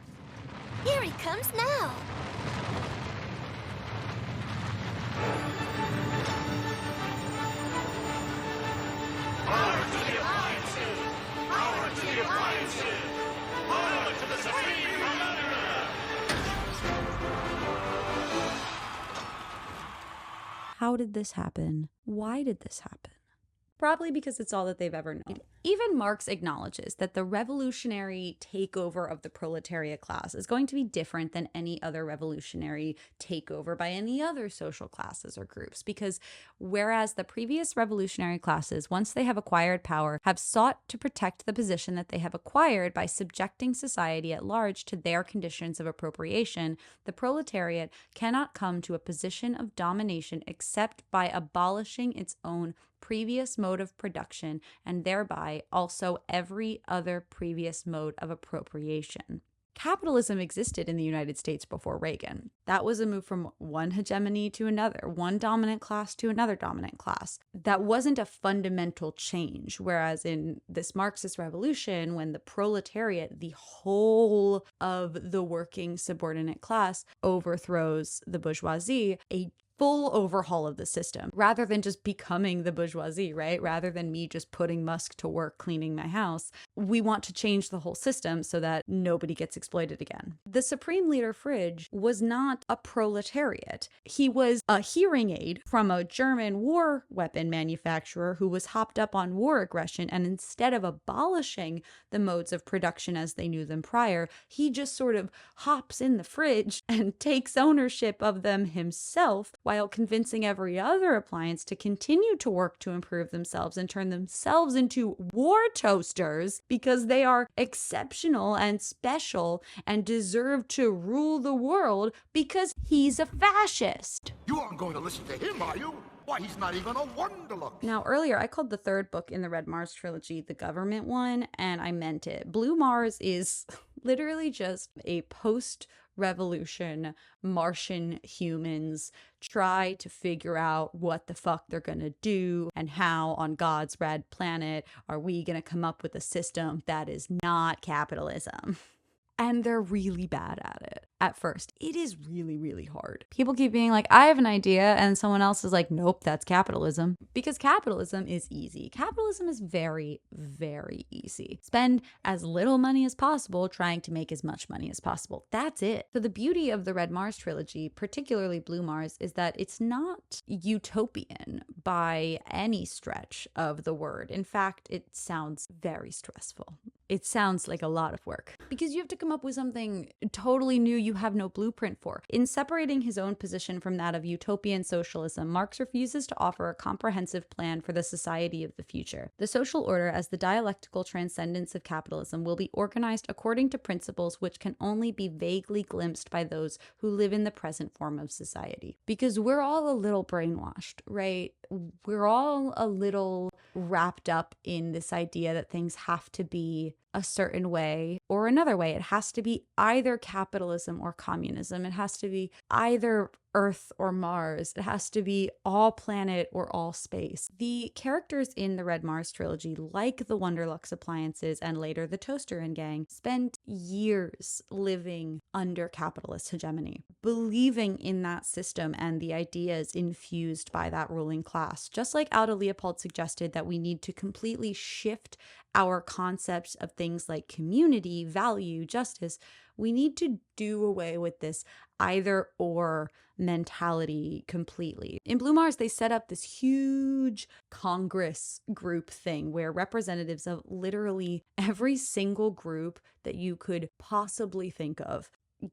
Speaker 3: Here he comes now.
Speaker 20: Power to the appliances! Power to the appliances! Power to the supreme commander!
Speaker 2: How did this happen? Why did this happen? Probably because it's all that they've ever known. Even Marx acknowledges that the revolutionary takeover of the proletariat class is going to be different than any other revolutionary takeover by any other social classes or groups, because whereas the previous revolutionary classes, once they have acquired power, have sought to protect the position that they have acquired by subjecting society at large to their conditions of appropriation, the proletariat cannot come to a position of domination except by abolishing its own previous mode of production, and thereby also every other previous mode of appropriation. Capitalism existed in the United States before Reagan. That was a move from one hegemony to another, one dominant class to another dominant class. That wasn't a fundamental change, whereas in this Marxist revolution, when the proletariat, the whole of the working subordinate class, overthrows the bourgeoisie, a full overhaul of the system, rather than just becoming the bourgeoisie, right? Rather than me just putting Musk to work cleaning my house, we want to change the whole system so that nobody gets exploited again. The Supreme Leader Fridge was not a proletariat. He was a hearing aid from a German war weapon manufacturer who was hopped up on war aggression, and instead of abolishing the modes of production as they knew them prior, he just sort of hops in the fridge and takes ownership of them himself, while convincing every other appliance to continue to work to improve themselves and turn themselves into war toasters because they are exceptional and special and deserve to rule the world because he's a fascist.
Speaker 20: You aren't going to listen to him, are you? Why, he's not even a one to look.
Speaker 2: Now, earlier I called the third book in the Red Mars trilogy the government one, and I meant it. Blue Mars is literally just a post-revolution Martian humans try to figure out what the fuck they're gonna do and how on God's red planet are we gonna come up with a system that is not capitalism. And they're really bad at it at first. It is really, really hard. People keep being like, I have an idea, and someone else is like, nope, that's capitalism. Because capitalism is easy. Capitalism is very, very easy. Spend as little money as possible trying to make as much money as possible. That's it. So the beauty of the Red Mars trilogy, particularly Blue Mars, is that it's not utopian by any stretch of the word. In fact, it sounds very stressful. It sounds like a lot of work because you have to come up with something totally new you have no blueprint for. In separating his own position from that of utopian socialism, Marx refuses to offer a comprehensive plan for the society of the future. The social order, as the dialectical transcendence of capitalism, will be organized according to principles which can only be vaguely glimpsed by those who live in the present form of society. Because we're all a little brainwashed, right? We're all a little wrapped up in this idea that things have to be a certain way or another way. It has to be either capitalism or communism. It has to be either Earth or Mars. It has to be all planet or all space. The characters in the Red Mars trilogy, like the Wonderlux appliances and later the Toaster and Gang, spent years living under capitalist hegemony, believing in that system and the ideas infused by that ruling class. Just like Aldo Leopold suggested that we need to completely shift our concepts of things like community, value, justice, we need to do away with this either or mentality completely. In Blue Mars, they set up this huge Congress group thing where representatives of literally every single group that you could possibly think of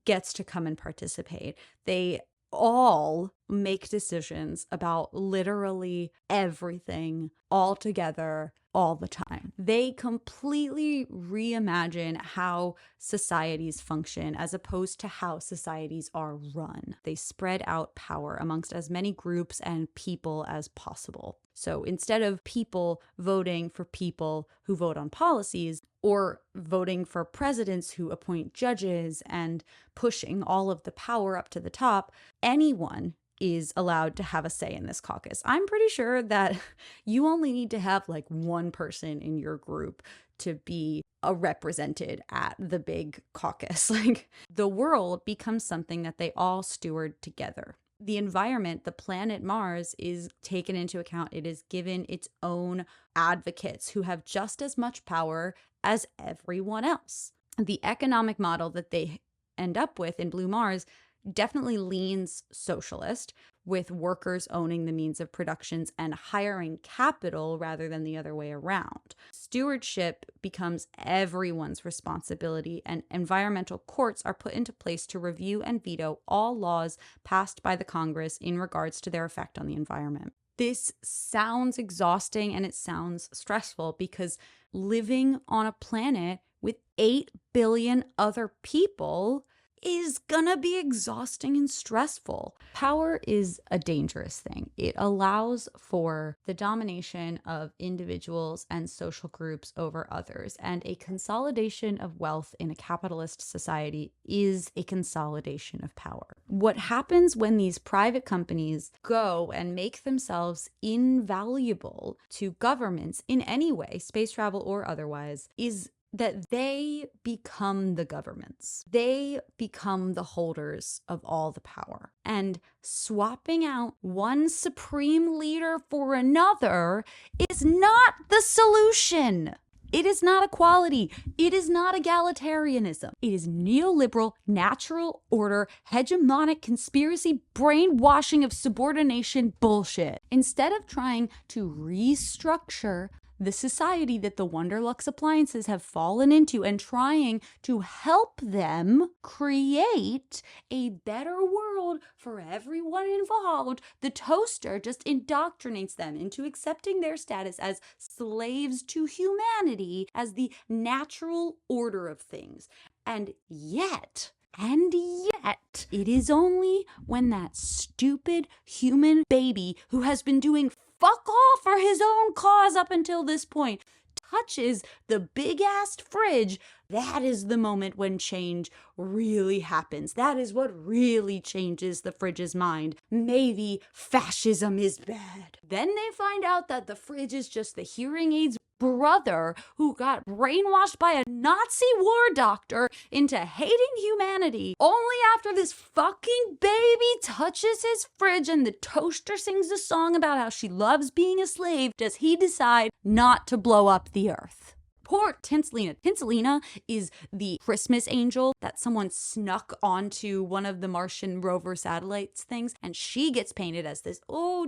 Speaker 2: gets to come and participate. They all make decisions about literally everything all together all the time. They completely reimagine how societies function as opposed to how societies are run. They spread out power amongst as many groups and people as possible. So instead of people voting for people who vote on policies or voting for presidents who appoint judges and pushing all of the power up to the top, anyone is allowed to have a say in this caucus. I'm pretty sure that you only need to have like one person in your group to be represented at the big caucus. Like the world becomes something that they all steward together. The environment, the planet Mars, is taken into account. It is given its own advocates who have just as much power as everyone else. The economic model that they end up with in Blue Mars definitely leans socialist, with workers owning the means of productions and hiring capital rather than the other way around. Stewardship becomes everyone's responsibility, and environmental courts are put into place to review and veto all laws passed by the Congress in regards to their effect on the environment. This sounds exhausting and it sounds stressful because living on a planet with 8 billion other people is gonna be exhausting and stressful. Power is a dangerous thing. It allows for the domination of individuals and social groups over others, and a consolidation of wealth in a capitalist society is a consolidation of power. What happens when these private companies go and make themselves invaluable to governments in any way, space travel or otherwise, is that they become the governments. They become the holders of all the power. And swapping out one supreme leader for another is not the solution. It is not equality. It is not egalitarianism. It is neoliberal, natural order, hegemonic conspiracy brainwashing of subordination bullshit. Instead of trying to restructure the society that the Wonderlux appliances have fallen into and trying to help them create a better world for everyone involved, the Toaster just indoctrinates them into accepting their status as slaves to humanity as the natural order of things. And yet, it is only when that stupid human baby who has been doing fuck all for his own cause up until this point touches the big-ass fridge, that is the moment when change really happens. That is what really changes the fridge's mind. Maybe fascism is bad. Then they find out that the fridge is just the hearing aid's brother who got brainwashed by a Nazi war doctor into hating humanity. Only after this fucking baby touches his fridge and the toaster sings a song about how she loves being a slave does he decide not to blow up the earth. Poor Tinselina. Tinselina is the Christmas angel that someone snuck onto one of the Martian rover satellites things, and she gets painted as this,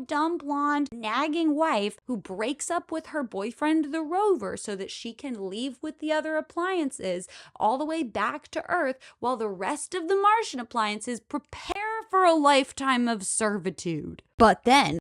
Speaker 2: dumb blonde, nagging wife who breaks up with her boyfriend, the rover, so that she can leave with the other appliances all the way back to Earth while the rest of the Martian appliances prepare for a lifetime of servitude. But then,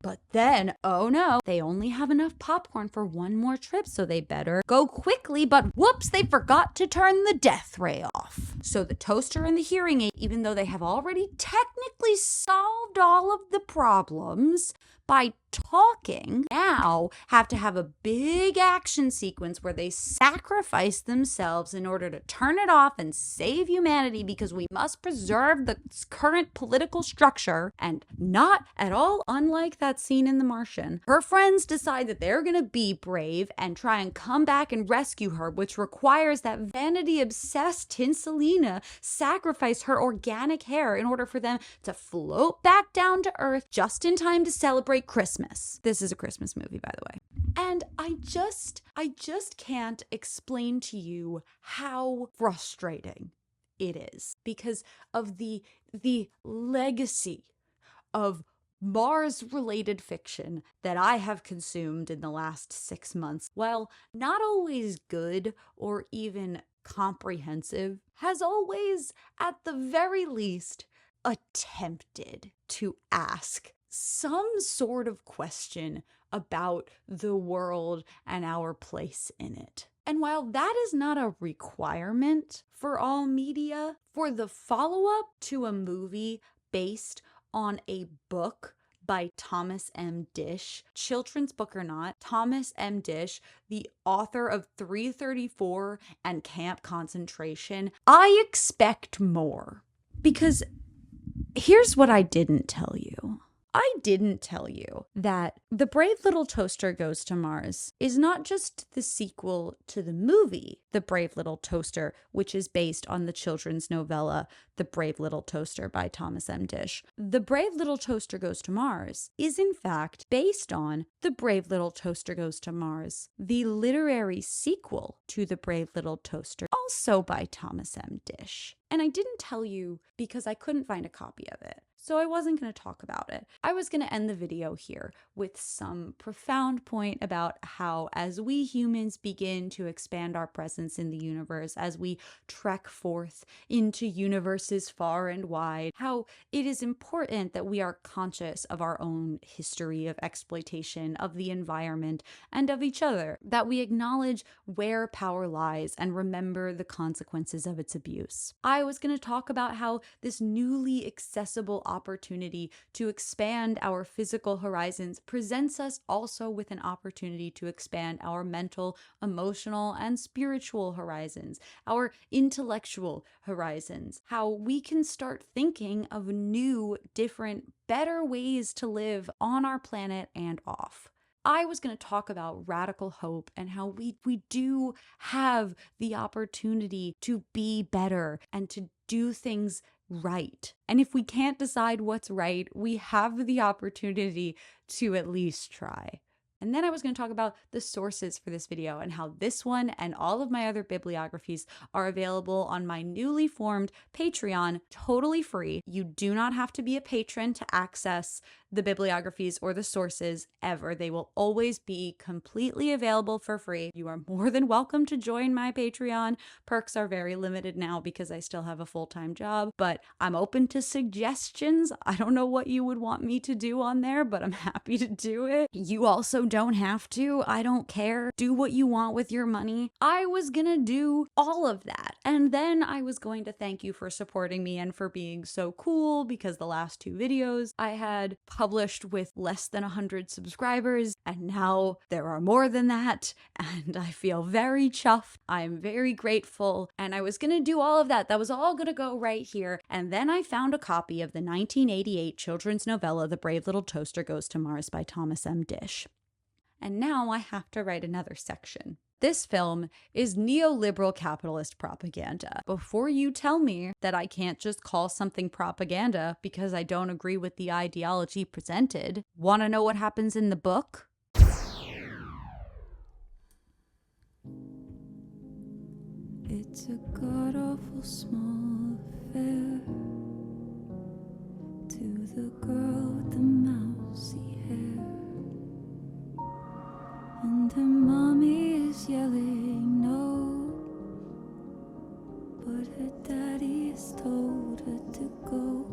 Speaker 2: oh no, they only have enough popcorn for one more trip, so they better go quickly, but whoops, they forgot to turn the death ray off. So the toaster and the hearing aid, even though they have already technically solved all of the problems by talking, now have to have a big action sequence where they sacrifice themselves in order to turn it off and save humanity because we must preserve the current political structure. And not at all unlike that scene in The Martian, her friends decide that they're gonna be brave and try and come back and rescue her, which requires that vanity-obsessed Tinselina sacrifice her organic hair in order for them to float back down to Earth just in time to celebrate Christmas. This is a Christmas movie, by the way. And I just can't explain to you how frustrating it is because of the legacy of Mars-related fiction that I have consumed in the last 6 months. While not always good or even comprehensive, has always, at the very least, attempted to ask some sort of question about the world and our place in it. And while that is not a requirement for all media, for the follow-up to a movie based on a book by Thomas M. Dish, children's book or not, Thomas M. Dish, the author of 334 and Camp Concentration, I expect more. Because here's what I didn't tell you. I didn't tell you that The Brave Little Toaster Goes to Mars is not just the sequel to the movie The Brave Little Toaster, which is based on the children's novella The Brave Little Toaster by Thomas M. Dish. The Brave Little Toaster Goes to Mars is in fact based on The Brave Little Toaster Goes to Mars, the literary sequel to The Brave Little Toaster, also by Thomas M. Dish. And I didn't tell you because I couldn't find a copy of it. So I wasn't going to talk about it. I was going to end the video here with some profound point about how as we humans begin to expand our presence in the universe, as we trek forth into universes far and wide, how it is important that we are conscious of our own history of exploitation of the environment and of each other, that we acknowledge where power lies and remember the consequences of its abuse. I was going to talk about how this newly accessible opportunity to expand our physical horizons presents us also with an opportunity to expand our mental, emotional, and spiritual horizons, our intellectual horizons, how we can start thinking of new, different, better ways to live on our planet and off. I was going to talk about radical hope and how we do have the opportunity to be better and to do things right. And if we can't decide what's right, we have the opportunity to at least try. And then I was going to talk about the sources for this video and how this one and all of my other bibliographies are available on my newly formed Patreon, totally free. You do not have to be a patron to access the bibliographies or the sources ever. They will always be completely available for free. You are more than welcome to join my Patreon. Perks are very limited now because I still have a full-time job, but I'm open to suggestions. I don't know what you would want me to do on there, but I'm happy to do it. You also don't have to. I don't care. Do what you want with your money. I was gonna do all of that. And then I was going to thank you for supporting me and for being so cool, because the last 2 videos I had published with less than 100 subscribers, and now there are more than that, and I feel very chuffed. I'm very grateful, and I was gonna do all of that. That was all gonna go right here. And then I found a copy of the 1988 children's novella The Brave Little Toaster Goes to Mars by Thomas M. Dish. And now I have to write another section. This film is neoliberal capitalist propaganda. Before you tell me that I can't just call something propaganda because I don't agree with the ideology presented, want to know what happens in the book?
Speaker 21: It's a god-awful small affair to the girl with the mousy hair, and her mommy is yelling no, but her daddy has told her to go.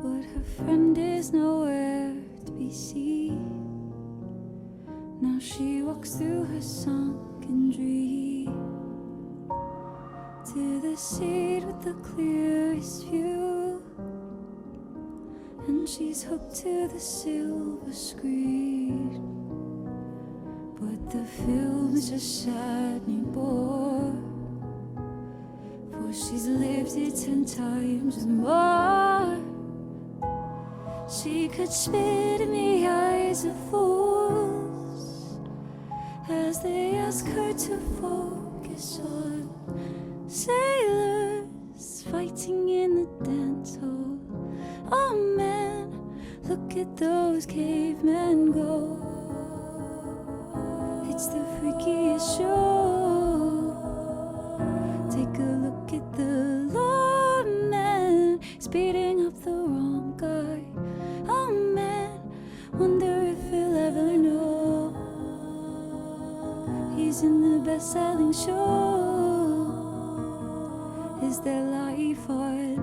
Speaker 21: But her friend is nowhere to be seen. Now she walks through her sunken dream to the seat with the clearest view, and she's hooked to the silver screen. But the film is a saddening bore, for she's lived it 10 times or more. She could spit in the eyes of fools as they ask her to focus on sailors fighting in the dance hall. Oh man, look at those cavemen go. It's the freakiest show. Take a look at the lawman speeding up the wrong guy. Oh man, wonder if he'll ever know he's in the best-selling show. Is their life hard?